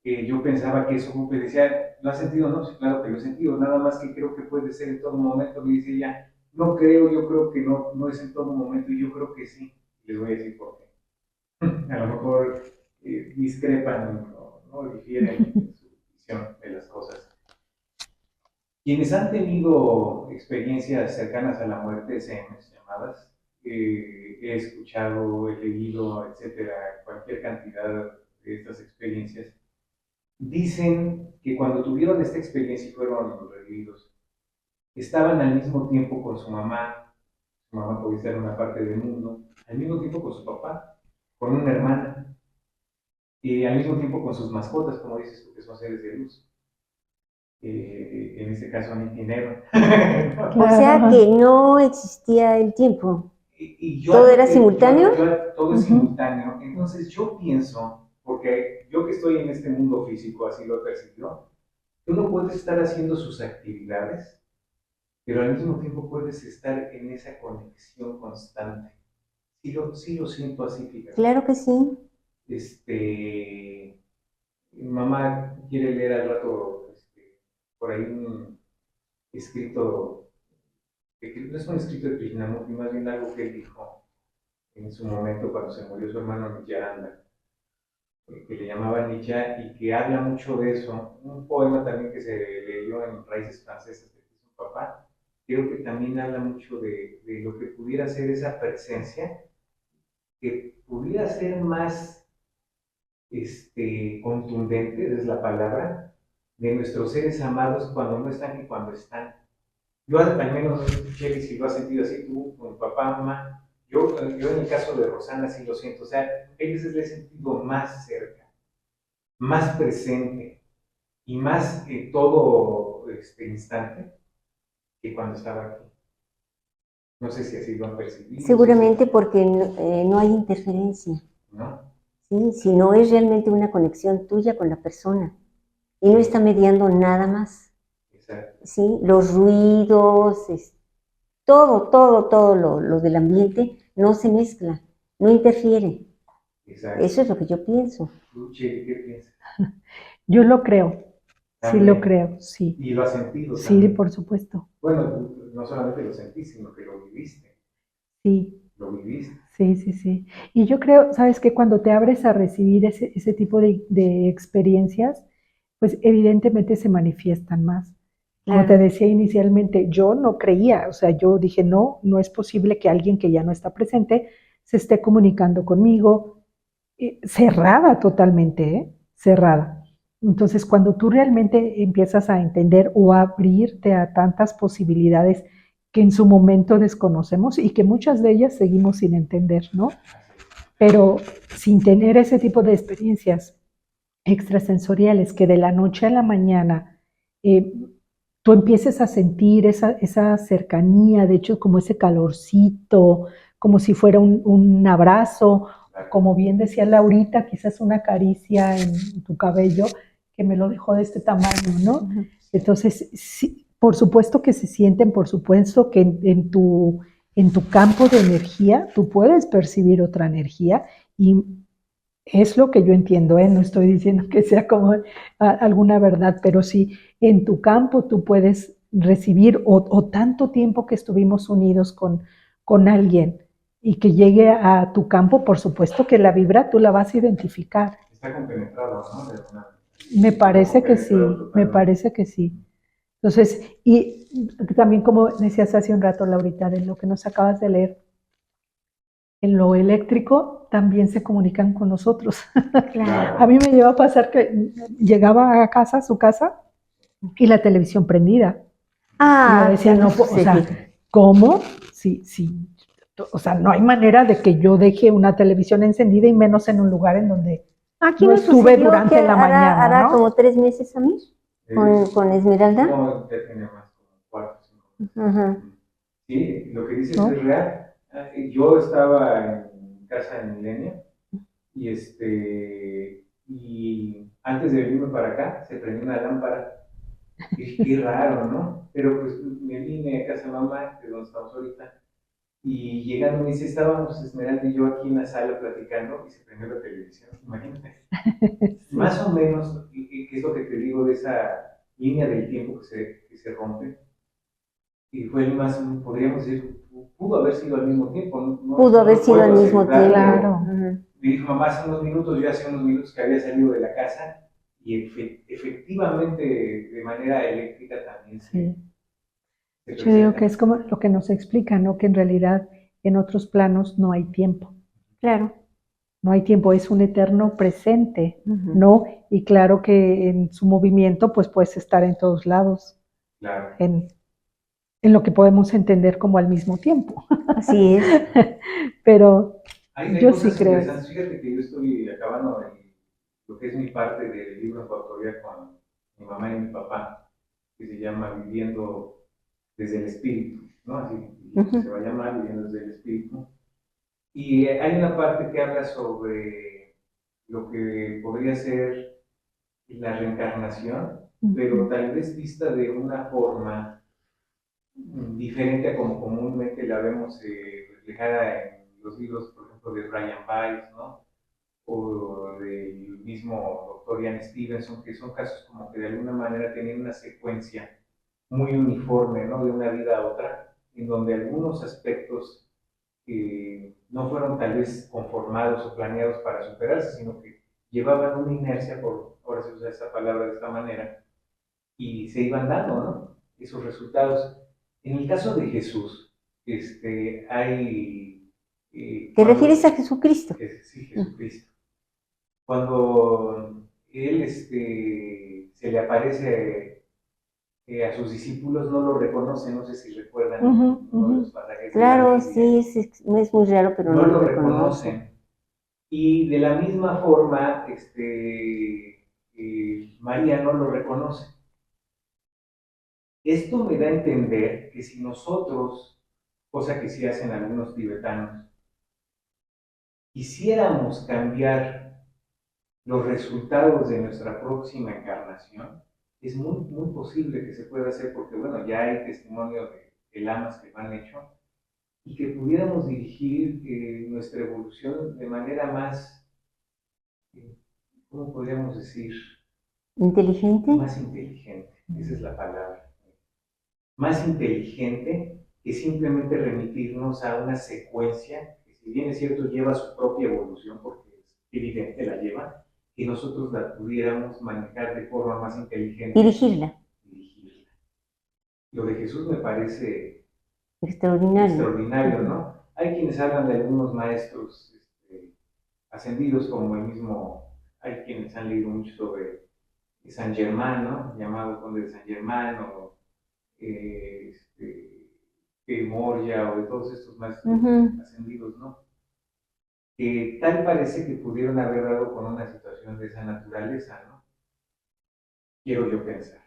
que yo pensaba que eso, me decía, ¿lo has sentido? No, sí, claro que lo he sentido, nada más que creo que puede ser en todo momento. Me dice ella, no creo, yo creo que no es en todo momento, y yo creo que sí. Les voy a decir por qué. A lo mejor discrepan no difieren en su visión de las cosas. Quienes han tenido experiencias cercanas a la muerte, CMs llamadas, he escuchado, he leído, etcétera, cualquier cantidad de estas experiencias, dicen que cuando tuvieron esta experiencia y fueron revividos, estaban al mismo tiempo con su mamá podía estar en una parte del mundo, al mismo tiempo con su papá, con una hermana, y al mismo tiempo con sus mascotas, como dices tú, que son seres de luz. En este caso, ni dinero. O sea que no existía el tiempo. ¿Todo era simultáneo? Todo es simultáneo. Entonces yo pienso, porque yo que estoy en este mundo físico, así lo he percibido, que uno puede estar haciendo sus actividades, pero al mismo tiempo puedes estar en esa conexión constante. Sí lo siento así, fíjate. Claro que sí. Mi mamá quiere leer al rato por ahí un escrito, no es un escrito de Krishnamurti, más bien algo que él dijo en su momento cuando se murió su hermano Nityananda, que le llamaban Nietzsche y que habla mucho de eso. Un poema también que se leyó en Raíces Francesas de su papá, creo que también habla mucho de lo que pudiera ser esa presencia, que pudiera ser más contundente, es la palabra, de nuestros seres amados cuando no están y cuando están. Yo al menos, Shelly, si lo has sentido así, tú, con papá, mamá, yo en el caso de Rosana sí lo siento, o sea, ellos les he sentido más cerca, más presente y más en todo instante que cuando estaba aquí. No sé si así lo han percibido. Seguramente porque no hay interferencia. ¿No? ¿Sí? Si no es realmente una conexión tuya con la persona y no está mediando nada más. Exacto. ¿Sí? Los ruidos, todo lo del ambiente no se mezcla, no interfiere. Exacto. Eso es lo que yo pienso. ¿Tú, Cheli, qué piensas? Yo lo creo. También. Sí lo creo, sí. ¿Y lo has sentido? Sí, también? por supuesto. Bueno, no solamente lo sentiste, sino que lo viviste. Sí. Lo viviste. Sí. Y yo creo, sabes que cuando te abres a recibir ese tipo de experiencias, pues evidentemente se manifiestan más. Como te decía inicialmente, yo no creía, o sea, yo dije, no es posible que alguien que ya no está presente se esté comunicando conmigo, cerrada totalmente, cerrada. Entonces, cuando tú realmente empiezas a entender o a abrirte a tantas posibilidades que en su momento desconocemos y que muchas de ellas seguimos sin entender, ¿no? Pero sin tener ese tipo de experiencias extrasensoriales que de la noche a la mañana eh, tú empieces a sentir esa cercanía, de hecho como ese calorcito, como si fuera un abrazo, como bien decía Laurita, quizás una caricia en tu cabello que me lo dejó de este tamaño, ¿no? Entonces, sí, por supuesto que se sienten, por supuesto que en tu campo de energía tú puedes percibir otra energía y es lo que yo entiendo, ¿eh? No estoy diciendo que sea como alguna verdad, pero sí, en tu campo tú puedes recibir o tanto tiempo que estuvimos unidos con alguien y que llegue a tu campo, por supuesto que la vibra tú la vas a identificar. Está compenetrado, ¿no? Me parece que sí, me parece que sí. Entonces, y también como decías hace un rato, Laurita, de lo que nos acabas de leer, en lo eléctrico también se comunican con nosotros. Claro. A mí me lleva a pasar que llegaba a casa, a su casa, y la televisión prendida. Y yo decía, no, o sea, ¿cómo? Sí, sí. O sea, no hay manera de que yo deje una televisión encendida y menos en un lugar en donde Aquí no nos estuve sucedió durante que la mañana, hará ¿no? como 3 meses, Amir, con Esmeralda. No, ya tenía más como 4 o 5 meses. Ajá. Sí, lo que dices ¿No? es real. Yo estaba en casa de Milenio y antes de venirme para acá se prendió una lámpara. Qué raro, ¿no? Pero pues me vine a casa de mamá, que es donde estamos ahorita, y llegando me dice, estábamos Esmeralda y yo aquí en la sala platicando y se prendió la televisión, imagínate. Sí. Más o menos, ¿qué es lo que te digo de esa línea del tiempo que se rompe? Y fue el más, podríamos decir, pudo haber sido al mismo tiempo. Pudo haber sido al mismo tiempo. Claro. Me dijo mamá hace unos minutos, yo hace unos minutos que había salido de la casa y efectivamente de manera eléctrica también Sí. se Yo digo presenta. que es como lo que nos explica, ¿no? Que en realidad en otros planos no hay tiempo. Claro. No hay tiempo, es un eterno presente, Ujú. ¿no? Y claro que en su movimiento, pues puedes estar en todos lados, Claro. en lo que podemos entender como al mismo tiempo. Así es. Pero Hay yo sí cosas creo. interesantes. Fíjate que yo estoy acabando lo que es mi parte del libro de coautoría con mi mamá y mi papá, que se llama Viviendo desde el Espíritu, ¿no? Así se va a llamar Viviendo desde el Espíritu. Y hay una parte que habla sobre lo que podría ser la reencarnación, pero tal vez vista de una forma diferente a como comúnmente la vemos reflejada en los libros, por ejemplo, de Brian Weiss, ¿no? O del mismo doctor Ian Stevenson, que son casos como que de alguna manera tienen una secuencia muy uniforme, ¿no? De una vida a otra, en donde algunos aspectos no fueron tal vez conformados o planeados para superarse, sino que llevaban una inercia, por ahora se usa esa palabra de esta manera, y se iban dando, ¿no? Esos resultados. En el caso de Jesús, hay... ¿Te refieres a Jesucristo? Sí, Jesucristo. Cuando él se le aparece a sus discípulos, no lo reconocen, no sé si recuerdan uno de los pasajes. Claro, sí, es muy raro, pero no lo reconocen. Y de la misma forma, María no lo reconoce. Esto me da a entender que si nosotros, cosa que sí hacen algunos tibetanos, quisiéramos cambiar los resultados de nuestra próxima encarnación, es muy posible que se pueda hacer porque, bueno, ya hay testimonio de lamas que lo han hecho y que pudiéramos dirigir nuestra evolución de manera más, ¿cómo podríamos decir? ¿Inteligente? Más inteligente, esa es la palabra. Más inteligente que simplemente remitirnos a una secuencia que, si bien es cierto, lleva su propia evolución, porque es evidente la lleva, que nosotros la pudiéramos manejar de forma más inteligente. Dirigirla. Lo de Jesús me parece extraordinario, ¿no? Hay quienes hablan de algunos maestros ascendidos, como el mismo, hay quienes han leído mucho sobre San Germán, ¿no? Llamado conde de San Germán, o de Moria, o de todos estos maestros ascendidos, ¿no? Que tal parece que pudieron haber dado con una situación de esa naturaleza, ¿no? Quiero yo pensar.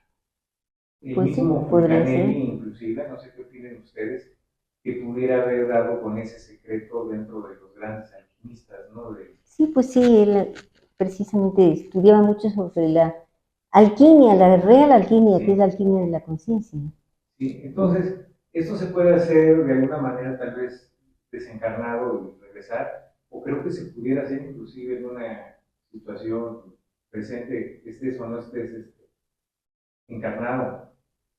El Pues sí, mismo podría ser. Fulcanelli, inclusive, no sé qué opinen ustedes, que pudiera haber dado con ese secreto dentro de los grandes alquimistas, ¿no? Sí, pues sí, él precisamente estudiaba mucho sobre la alquimia, la real alquimia, que es la Sí, alquimia de la conciencia. sí. Entonces, esto se puede hacer de alguna manera tal vez desencarnado y regresar, o creo que se pudiera hacer inclusive en una situación presente, estés o no estés encarnado.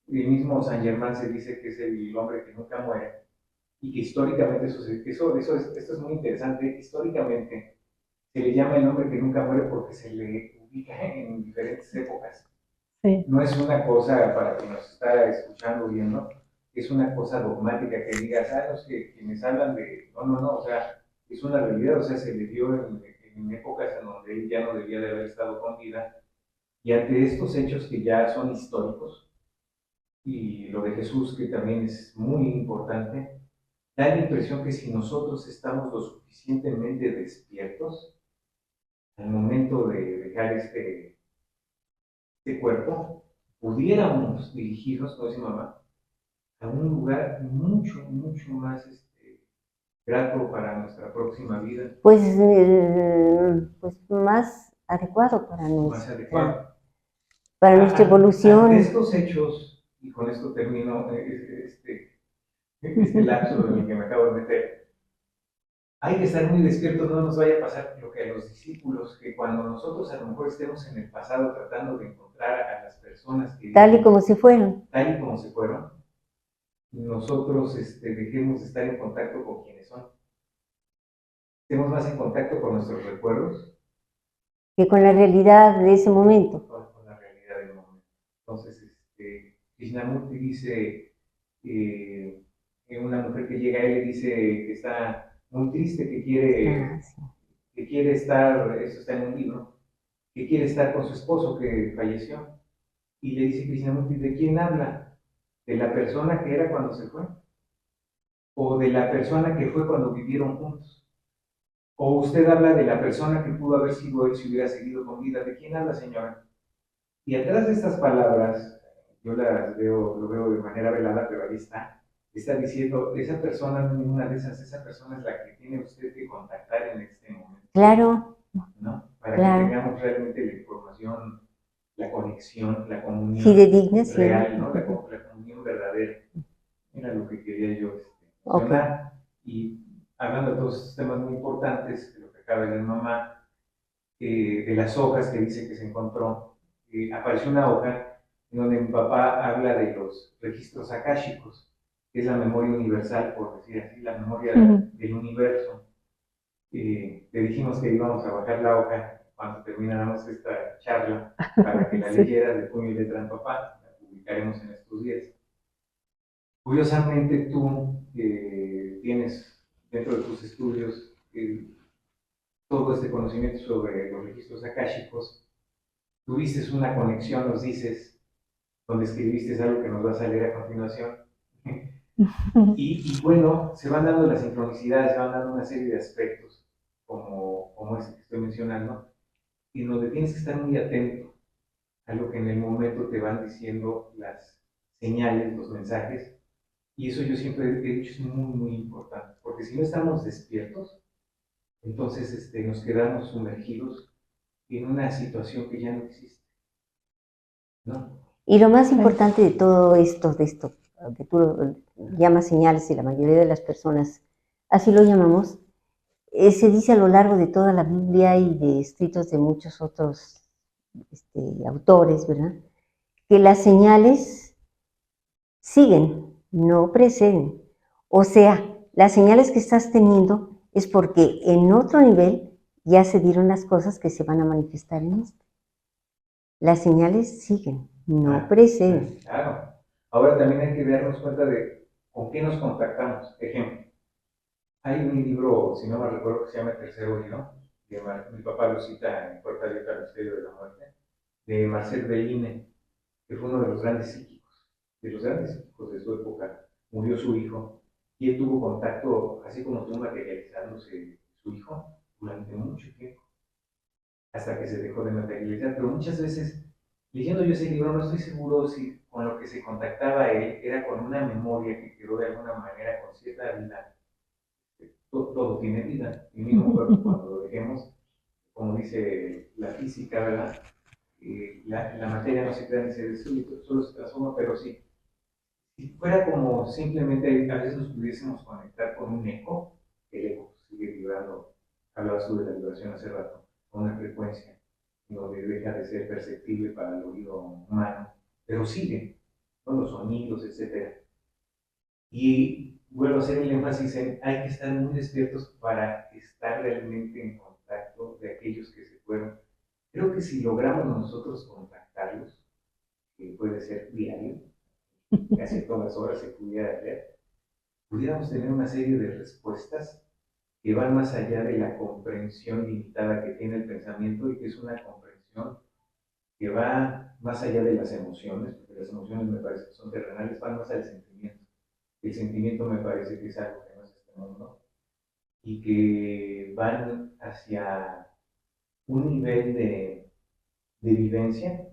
El mismo San Germán se dice que es el hombre que nunca muere, y que históricamente esto es muy interesante, históricamente se le llama el hombre que nunca muere porque se le ubica en diferentes épocas. Sí. No es una cosa para quien nos está escuchando o viendo, es una cosa dogmática que digas, los que quienes hablan de, no, o sea, es una realidad, o sea, se le dio en épocas en donde él ya no debía de haber estado con vida, y ante estos hechos que ya son históricos, y lo de Jesús que también es muy importante, da la impresión que si nosotros estamos lo suficientemente despiertos al momento de dejar este cuerpo, pudiéramos dirigirnos, como dice mamá, a un lugar mucho más grato para nuestra próxima vida, Pues más adecuado más adecuado. para nuestra Ante evolución. estos hechos, y con esto termino este lapso en el que me acabo de meter, hay que estar muy despiertos, no nos vaya a pasar lo que a los discípulos, que cuando nosotros a lo mejor estemos en el pasado tratando de encontrar a las personas que Tal y como se fueron. tal y como se fueron, nosotros dejemos de estar en contacto con quienes son. Estemos más en contacto con nuestros recuerdos, Que con la realidad de ese momento. con la realidad del momento. Entonces, Krishnamurti dice, eh, una mujer que llega a él le dice que está muy triste, Sí. que quiere estar, eso está en un libro, que quiere estar con su esposo que falleció. Y le dice Krishnamurti, ¿de quién habla? ¿De la persona que era cuando se fue? ¿O de la persona que fue cuando vivieron juntos? ¿O usted habla de la persona que pudo haber sido él si hubiera seguido con vida? ¿De quién habla, señora? Y atrás de estas palabras, yo las veo, lo veo de manera velada, pero ahí está diciendo, esa persona no es ninguna de esas, esa persona es la que tiene usted que contactar en este momento, Claro, ¿no? Para que claro. tengamos realmente la información, la conexión, la comunión Fidedigna, sí. real, ¿no? La comunión verdadera. Era lo que quería yo Ok. mencionar. Y hablando de todos estos temas muy importantes, de lo que acaba de leer mamá, de las hojas que dice que se encontró, apareció una hoja en donde mi papá habla de los registros akáshicos, que es la memoria universal, por decir así, la memoria del universo. Le dijimos que íbamos a bajar la hoja cuando termináramos esta charla para que la Sí. leyera de puño y letra en papá, la publicaremos en estos días. Curiosamente tú tienes dentro de tus estudios todo este conocimiento sobre los registros akáshicos, tuviste una conexión, nos dices, donde escribiste algo que nos va a salir a continuación. Y bueno, se van dando las sincronicidades, se van dando una serie de aspectos, como este que estoy mencionando, en donde tienes que estar muy atento a lo que en el momento te van diciendo las señales, los mensajes. Y eso yo siempre he dicho es muy importante, porque si no estamos despiertos, entonces nos quedamos sumergidos en una situación que ya no existe, ¿no? Y lo más importante de todo esto, que tú llamas señales y la mayoría de las personas así lo llamamos, se dice a lo largo de toda la Biblia y de escritos de muchos otros autores, ¿verdad? Que las señales siguen, no preceden. O sea, las señales que estás teniendo es porque en otro nivel ya se dieron las cosas que se van a manifestar en este. Las señales siguen, no preceden. Claro. Ahora también hay que darnos cuenta de con qué nos contactamos. Ejemplo, hay un libro, si no me recuerdo, que se llama El Tercer Oído, que mi papá lo cita en Puerta Abierta al Misterio de la Muerte, de Marcel Deline, que fue uno de los grandes psíquicos, de su época. Murió su hijo y él tuvo contacto, así como estuvo materializándose su hijo, durante mucho tiempo, hasta que se dejó de materializar. Pero muchas veces, leyendo yo ese libro, no estoy seguro si con lo que se contactaba él era con una memoria que quedó de alguna manera con cierta vida. Todo tiene vida, el mismo cuerpo cuando lo dejemos, como dice la física, ¿verdad? La materia no se crea ni se destruye, solo se transforma, pero sí. Si fuera como simplemente, a veces nos pudiésemos conectar con un eco, el eco sigue vibrando, hablabas tú de la vibración hace rato, con una frecuencia donde deja de ser perceptible para el oído humano, pero sigue, ¿no? Los sonidos, etc. Y vuelvo a hacer el énfasis en hay que estar muy despiertos para estar realmente en contacto de aquellos que se fueron. Creo que si logramos nosotros contactarlos, que puede ser diario, casi a todas horas se pudiera hacer, pudiéramos tener una serie de respuestas que van más allá de la comprensión limitada que tiene el pensamiento y que es una comprensión que va más allá de las emociones, porque las emociones me parece que son terrenales, van más al sentimiento. El sentimiento me parece que es algo que no es este mundo y que van hacia un nivel de vivencia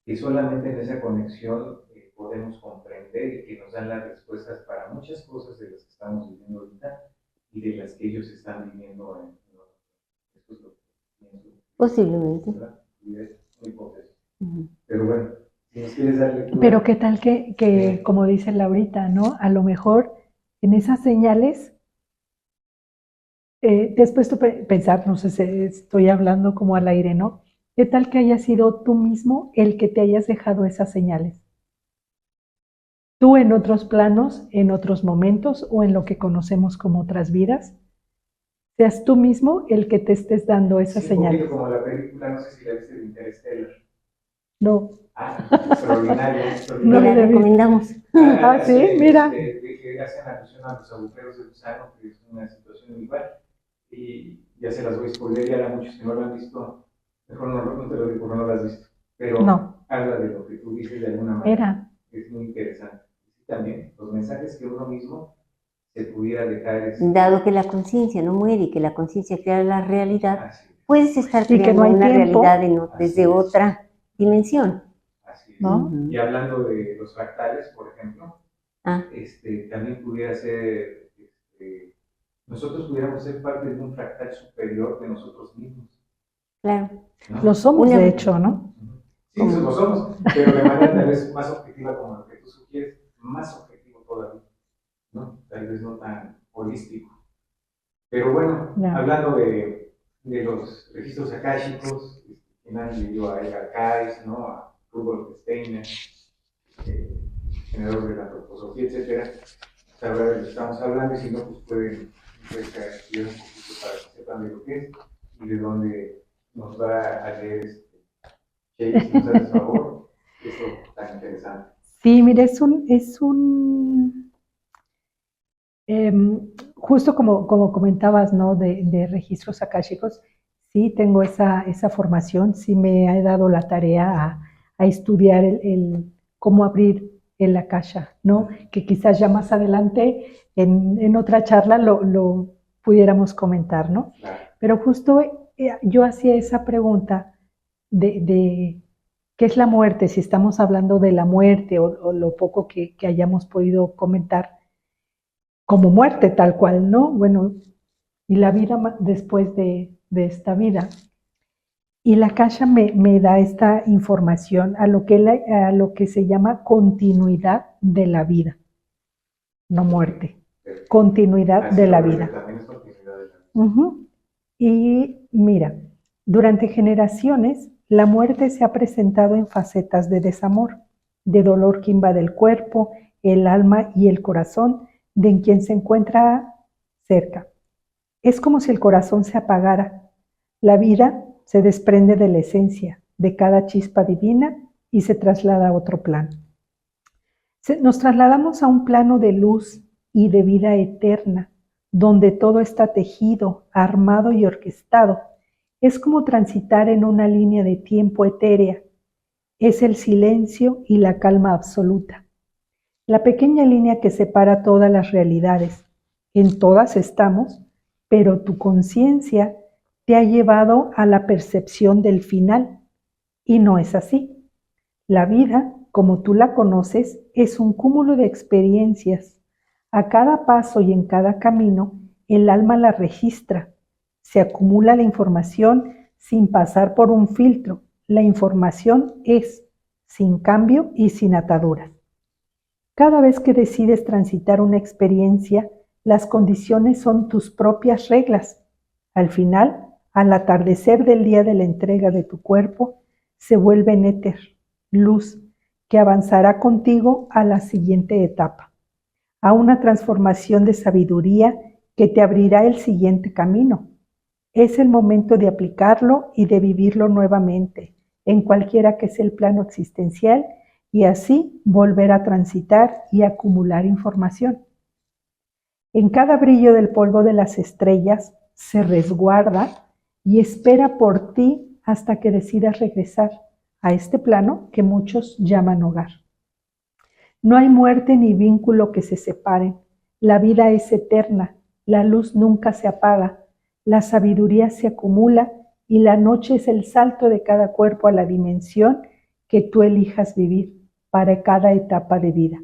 que solamente en esa conexión podemos comprender y que nos dan las respuestas para muchas cosas de las que estamos viviendo ahorita y de las que ellos están viviendo en esto es lo que pienso. Posiblemente. Y es muy hipótesis. Pero bueno, si nos quieres dar lectura. Pero qué tal que como dice Laurita, ¿no? A lo mejor en esas señales, te has puesto a pensar, no sé si estoy hablando como al aire, ¿no? ¿Qué tal que hayas sido tú mismo el que te hayas dejado esas señales? Tú en otros planos, en otros momentos o en lo que conocemos como otras vidas, seas tú mismo el que te estés dando esas señales. Un poquito como la película, no sé si la viste de Interstellar. No. Extraordinaria. No la la vi. recomendamos. Sí, mira. Que hacen alusión a los agujeros de gusano, que es una situación igual. Y ya se las voy a spoiler, ya a muchos que no lo han visto, mejor no te lo digo porque no lo has visto. Pero no. Habla de lo que tú dices de alguna manera. Mira. Es muy interesante. Y también los mensajes que uno mismo se pudiera dejar. Dado que la conciencia no muere y que la conciencia crea la realidad, puedes estar y creando no una tiempo. realidad desde otra dimensión. Así es. ¿No? Y hablando de los fractales, por ejemplo, también pudiera ser, nosotros pudiéramos ser parte de un fractal superior de nosotros mismos. Claro. ¿No? Lo somos, de hecho, ¿no? Sí, lo somos, pero de manera tal vez más objetiva como lo que tú sugieres, más objetivo todavía, ¿no? Tal vez no tan holístico. Pero bueno, hablando de los registros akáshicos, que nadie leyó a Edgar Cayce, ¿no? A Rudolf Steiner, generador de la antroposofía, etcétera. Sabrá de lo que estamos hablando y si no, pues pueden estudiar un poquito para que sepan de lo que es y de dónde nos va a leer Chase, si nos haces favor, eso tan interesante. Sí, mire, justo como comentabas, ¿no? De registros akáshicos, sí tengo esa formación, sí me he dado la tarea a estudiar cómo abrir el akasha, ¿no? Que quizás ya más adelante en otra charla lo pudiéramos comentar, ¿no? Claro. Pero justo yo hacía esa pregunta de ¿qué es la muerte? Si estamos hablando de la muerte o lo poco que hayamos podido comentar, como muerte tal cual, ¿no? Bueno, y la vida después de esta vida. Y la akasha me da esta información a lo que se llama continuidad de la vida, no muerte, continuidad de la vida. Y mira, durante generaciones, la muerte se ha presentado en facetas de desamor, de dolor que invade el cuerpo, el alma y el corazón de quien se encuentra cerca. Es como si el corazón se apagara. La vida se desprende de la esencia de cada chispa divina y se traslada a otro plano. Nos trasladamos a un plano de luz y de vida eterna, donde todo está tejido, armado y orquestado, Es como transitar en una línea de tiempo etérea. Es el silencio y la calma absoluta. La pequeña línea que separa todas las realidades. En todas estamos, pero tu conciencia te ha llevado a la percepción del final. Y no es así. La vida, como tú la conoces, es un cúmulo de experiencias. A cada paso y en cada camino, el alma la registra. Se acumula la información sin pasar por un filtro. La información es, sin cambio y sin ataduras. Cada vez que decides transitar una experiencia, las condiciones son tus propias reglas. Al final, al atardecer del día de la entrega de tu cuerpo, se vuelve en éter, luz, que avanzará contigo a la siguiente etapa, a una transformación de sabiduría que te abrirá el siguiente camino. Es el momento de aplicarlo y de vivirlo nuevamente, en cualquiera que sea el plano existencial, y así volver a transitar y acumular información. En cada brillo del polvo de las estrellas se resguarda y espera por ti hasta que decidas regresar a este plano que muchos llaman hogar. No hay muerte ni vínculo que se separen. La vida es eterna, la luz nunca se apaga, la sabiduría se acumula y la noche es el salto de cada cuerpo a la dimensión que tú elijas vivir para cada etapa de vida.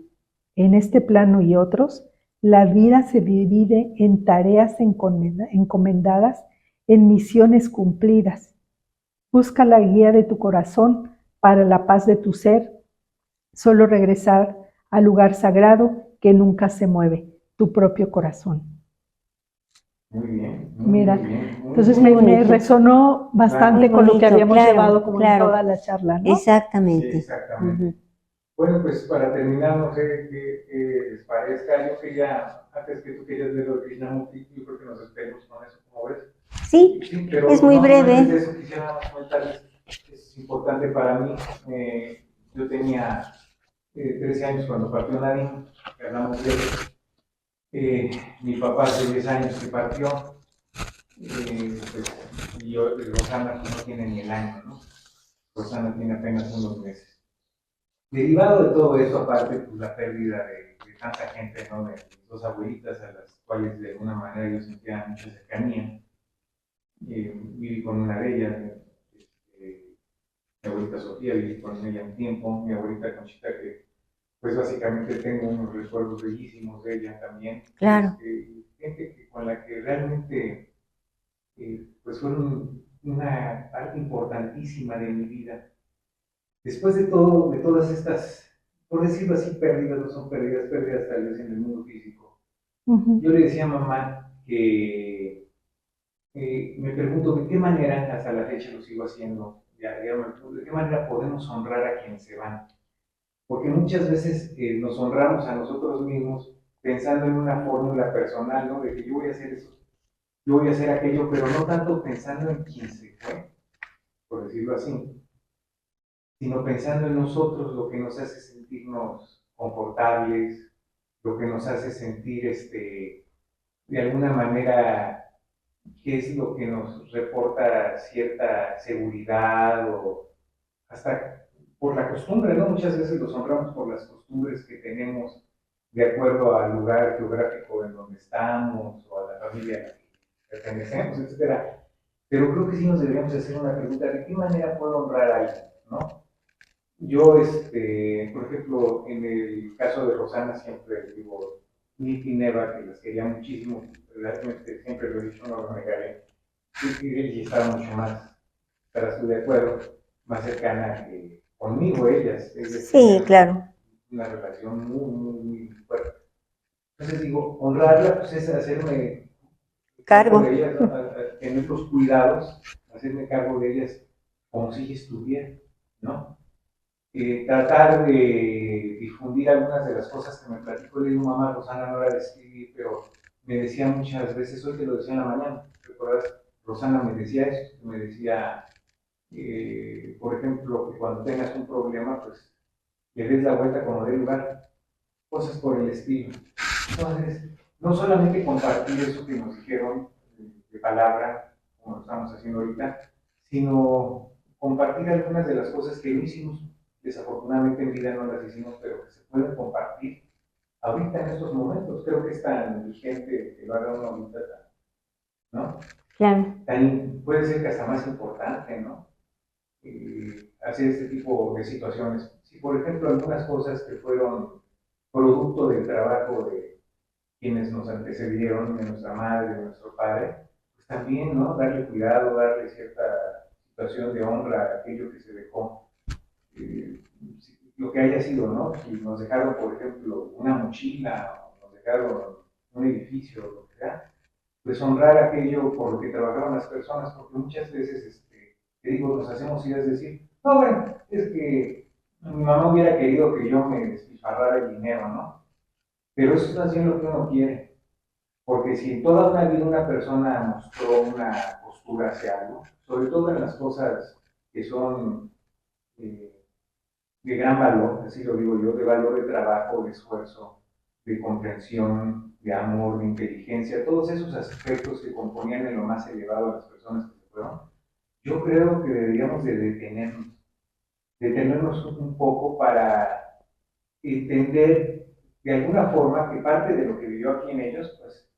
En este plano y otros, la vida se divide en tareas encomendadas, en misiones cumplidas. Busca la guía de tu corazón para la paz de tu ser. Solo regresar al lugar sagrado que nunca se mueve, tu propio corazón. Muy bien, Mira, muy bien. entonces Muy me bonito. resonó bastante Muy con lo que bonito, habíamos claro, llevado como en claro. toda la charla, ¿no? Exactamente. Sí, exactamente. Ujú. Bueno, pues para terminar, no sé qué les parezca. Yo quería, antes que tú querías ver lo de Krishnamurti, yo creo que nos despedimos con eso, como ves. Sí, Sí, pero es muy no, breve. antes de eso quisiera nada más comentarles, es importante para mí. Yo tenía 13 años cuando partió Nadine, que hablamos de él. Mi papá hace 10 años que partió, pues, y yo, Rosana, pues, no tiene ni el año, ¿no? Rosana tiene apenas unos meses. Derivado de todo eso, aparte, pues la pérdida de tanta gente, ¿no? De mis dos abuelitas, a las cuales de alguna manera yo sentía mucha cercanía. Viví con una de ellas, mi abuelita Sofía, viví con ella un tiempo, mi abuelita Conchita, que pues básicamente tengo unos recuerdos bellísimos de ella también. Claro. Gente con la que realmente pues fueron una parte importantísima de mi vida. Después de todo, de todas estas, por decirlo así, pérdidas, no son pérdidas, pérdidas tal vez en el mundo físico. Yo le decía a mamá que me pregunto de qué manera, hasta la fecha lo sigo haciendo, ya me pregunto, de qué manera podemos honrar a quienes se van. Porque muchas veces nos honramos a nosotros mismos pensando en una fórmula personal, ¿no? De que yo voy a hacer eso, yo voy a hacer aquello, pero no tanto pensando en quién se fue, por decirlo así, sino pensando en nosotros, lo que nos hace sentirnos confortables, lo que nos hace sentir, de alguna manera, qué es lo que nos reporta cierta seguridad o hasta por la costumbre, ¿no? Muchas veces los honramos por las costumbres que tenemos de acuerdo al lugar geográfico en donde estamos o a la familia a la que pertenecemos, etcétera. Pero creo que sí nos deberíamos hacer una pregunta, ¿de qué manera puedo honrar a alguien, no? Yo, por ejemplo, en el caso de Rosana, siempre digo, Nick y Neva, que las quería muchísimo, realmente siempre lo he dicho, no lo negaré, y ella estaba mucho más, estarás tú de acuerdo, más cercana que conmigo, ellas Sí, claro. una relación muy, muy, muy fuerte. Entonces digo, honrarla, pues es hacerme cargo Cargo. de ellas, ¿no? Tener los cuidados, hacerme cargo de ellas como si ella estuviera, ¿no? Tratar de difundir algunas de las cosas que me platicó. Le digo, mamá, Rosana no era de escribir, pero me decía muchas veces, hoy te lo decía en la mañana, ¿recuerdas? Rosana me decía eso, me decía, por ejemplo, que cuando tengas un problema, pues le des la vuelta como dé lugar, cosas por el estilo. Entonces, no solamente compartir eso que nos dijeron de palabra, como lo estamos haciendo ahorita, sino compartir algunas de las cosas que no hicimos, desafortunadamente en vida no las hicimos, pero que se pueden compartir ahorita en estos momentos. Creo que es tan vigente que lo haga uno ahorita, ¿no? Claro. Puede ser que hasta más importante, ¿no? Hacer este tipo de situaciones. Si, por ejemplo, algunas cosas que fueron producto del trabajo de quienes nos antecedieron, de nuestra madre, de nuestro padre, pues también, ¿no? Darle cuidado, darle cierta situación de honra a aquello que se dejó, lo que haya sido, ¿no? Si nos dejaron, por ejemplo, una mochila, o nos dejaron un edificio, lo que sea, pues honrar aquello por lo que trabajaron las personas, porque muchas veces, te digo, nos hacemos ideas de decir, no, bueno, es que mi mamá hubiera querido que yo me despilfarrara el dinero, ¿no? Pero eso es más bien lo que uno quiere, porque si en toda una vida una persona mostró una postura hacia algo, sobre todo en las cosas que son de gran valor, así lo digo yo, de valor de trabajo, de esfuerzo, de comprensión, de amor, de inteligencia, todos esos aspectos que componían en lo más elevado a las personas que se fueron, yo creo que deberíamos de detenernos un poco para entender de alguna forma que parte de lo que vivió aquí en ellos, pues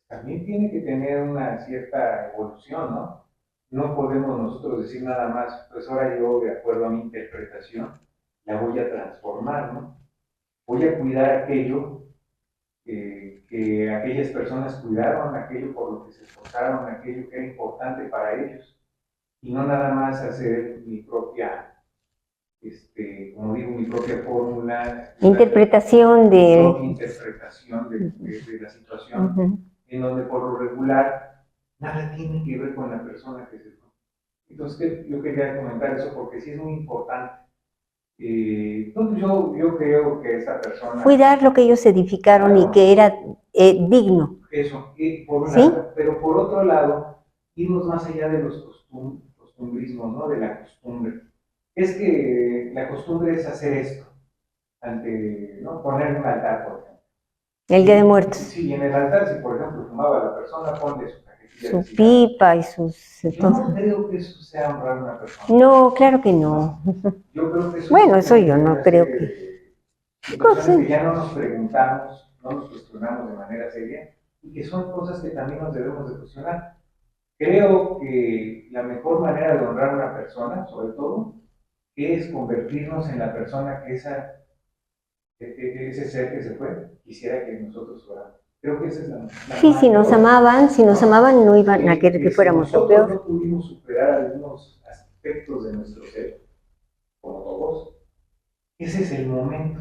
también tiene que tener una cierta evolución, ¿no? No podemos nosotros decir nada más, pues ahora yo, de acuerdo a mi interpretación, la voy a transformar, ¿no? Voy a cuidar aquello que aquellas personas cuidaron, aquello por lo que se esforzaron, aquello que era importante para ellos, y no nada más hacer mi propia, como digo, mi propia fórmula, Interpretación mi de... propia interpretación de la situación, en donde por lo regular nada tiene que ver con la persona que se fue. Entonces yo quería comentar eso porque sí es muy importante. Entonces yo creo que esa persona... Cuidar lo que ellos edificaron, claro, y que era digno. Eso, por un ¿Sí? lado, pero por otro lado, irnos más allá de los costumbrismos, ¿no? De la costumbre. Es que la costumbre es hacer esto, ¿no? Poner un altar, por ejemplo. El Día de Muertos. Sí, y en el altar, si por ejemplo fumaba la persona, ponle su cajetilla su de cigarro. Pipa y sus... Yo no creo que eso sea honrar a una persona. No, claro que no. Yo creo que eso bueno, eso yo no creo que... Situaciones que ya no nos preguntamos, no nos cuestionamos de manera seria, y que son cosas que también nos debemos de cuestionar. Creo que la mejor manera de honrar a una persona, sobre todo, es convertirnos en la persona que ese ser que se fue quisiera que nosotros fuéramos. Creo que esa es la sí, si nos amaban, no iban a querer que fuéramos lo peor. Si nosotros no pudimos superar algunos aspectos de nuestro ser, como todos, ese es el momento.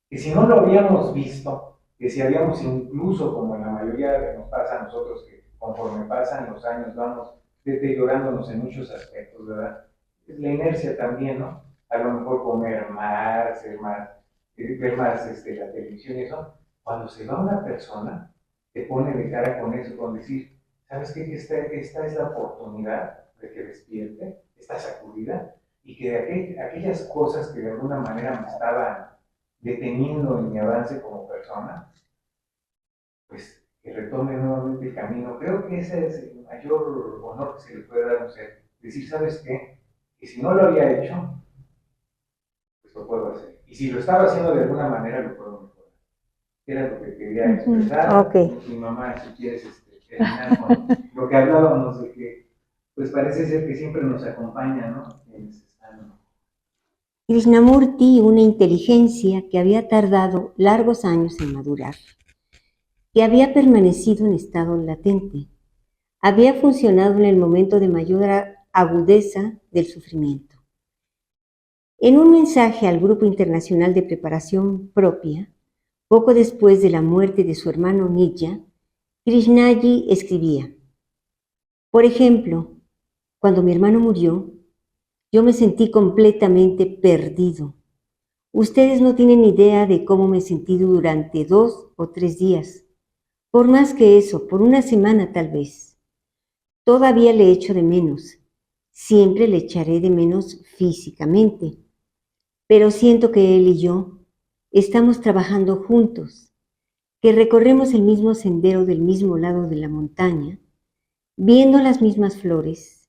Que si no lo habíamos visto, que si habíamos incluso, como en la mayoría de nos pasa a nosotros, que conforme pasan los años vamos deteriorándonos en muchos aspectos, ¿verdad? La inercia también, ¿no? A lo mejor comer más, ver más la televisión y eso. Cuando se va una persona, te pone de cara con eso, con decir, ¿sabes qué? Esta es la oportunidad de que despierte, esta sacudida, y que de aquellas cosas que de alguna manera me estaban deteniendo en mi avance como persona, pues que retome nuevamente el camino. Creo que ese es el mayor honor que se le puede dar a un ser. Decir, ¿sabes qué? Que si no lo había hecho, pues lo puedo hacer. Y si lo estaba haciendo de alguna manera, lo puedo mejorar. Era lo que quería expresar. Okay. Mi mamá, si quieres terminar con lo que hablábamos de que, pues parece ser que siempre nos acompaña, ¿no? Krishnamurti, una inteligencia que había tardado largos años en madurar, que había permanecido en estado latente, había funcionado en el momento de mayor agudeza del sufrimiento. En un mensaje al Grupo Internacional de Preparación Propia, poco después de la muerte de su hermano Nitya, Krishnaji escribía: por ejemplo, cuando mi hermano murió, yo me sentí completamente perdido. Ustedes no tienen idea de cómo me he sentido durante 2 o 3 días. Por más que eso, por una semana tal vez. Todavía le echo de menos. Siempre le echaré de menos físicamente. Pero siento que él y yo estamos trabajando juntos, que recorremos el mismo sendero del mismo lado de la montaña viendo las mismas flores,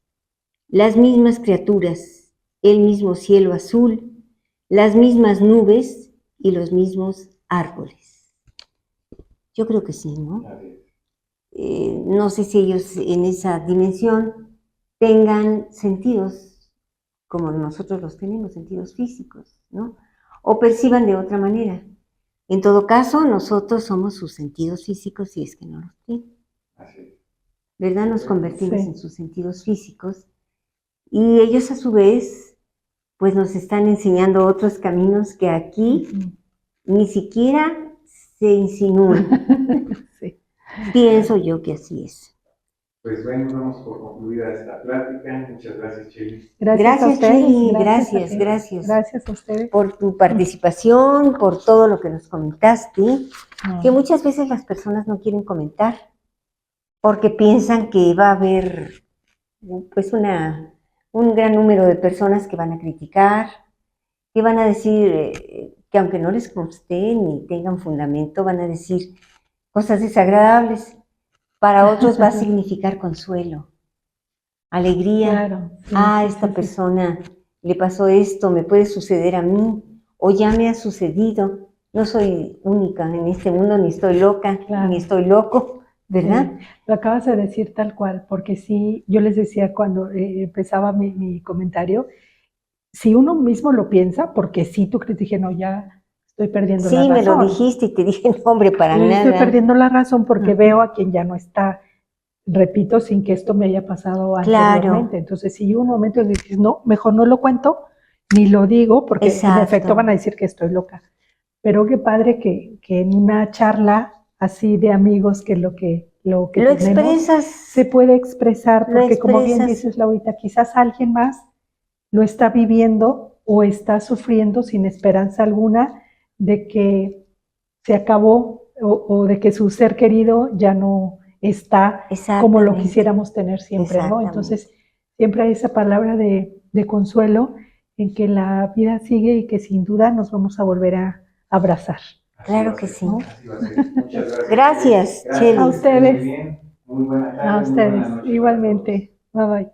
las mismas criaturas, el mismo cielo azul, las mismas nubes y los mismos árboles. Yo creo que sí, ¿no? No sé si ellos en esa dimensión tengan sentidos como nosotros los tenemos, sentidos físicos, ¿no? O perciban de otra manera. En todo caso, nosotros somos sus sentidos físicos si es que no los tienen. ¿Verdad? Nos convertimos en sus sentidos físicos y ellos a su vez pues nos están enseñando otros caminos que aquí ni siquiera se insinúan. Sí. Pienso yo que así es. Pues bueno, damos por concluida esta plática. Muchas gracias, Cheli. Gracias, Cheli. Gracias. Gracias a ustedes. Por tu participación, por todo lo que nos comentaste, que muchas veces las personas no quieren comentar porque piensan que va a haber pues un gran número de personas que van a criticar, que van a decir que aunque no les conste ni tengan fundamento, van a decir cosas desagradables. Para otros va a significar consuelo, alegría. Claro, sí, a esta persona le pasó esto, me puede suceder a mí, o ya me ha sucedido. No soy única en este mundo, ni estoy loca, ni estoy loco, ¿verdad? Sí, lo acabas de decir tal cual, porque sí, yo les decía cuando empezaba mi comentario, si uno mismo lo piensa, porque sí, tú crees, dije, no, ya estoy perdiendo la razón. Sí, me lo dijiste y te dije, no, hombre, para nada. Estoy perdiendo la razón porque veo a quien ya no está, repito, sin que esto me haya pasado anteriormente. Entonces, si un momento dices, no, mejor no lo cuento, ni lo digo, porque en efecto van a decir que estoy loca. Pero qué padre que en una charla así de amigos, que lo tenemos, expresas, se puede expresar, porque como bien dices, Laurita, quizás alguien más lo está viviendo o está sufriendo sin esperanza alguna de que se acabó o de que su ser querido ya no está como lo quisiéramos tener siempre, ¿no? Entonces, siempre hay esa palabra de consuelo en que la vida sigue y que sin duda nos vamos a volver a abrazar. Claro que sí. Muchas gracias. Cheli. A ustedes. Muy bien. Muy buena tarde. A ustedes, igualmente. Bye bye.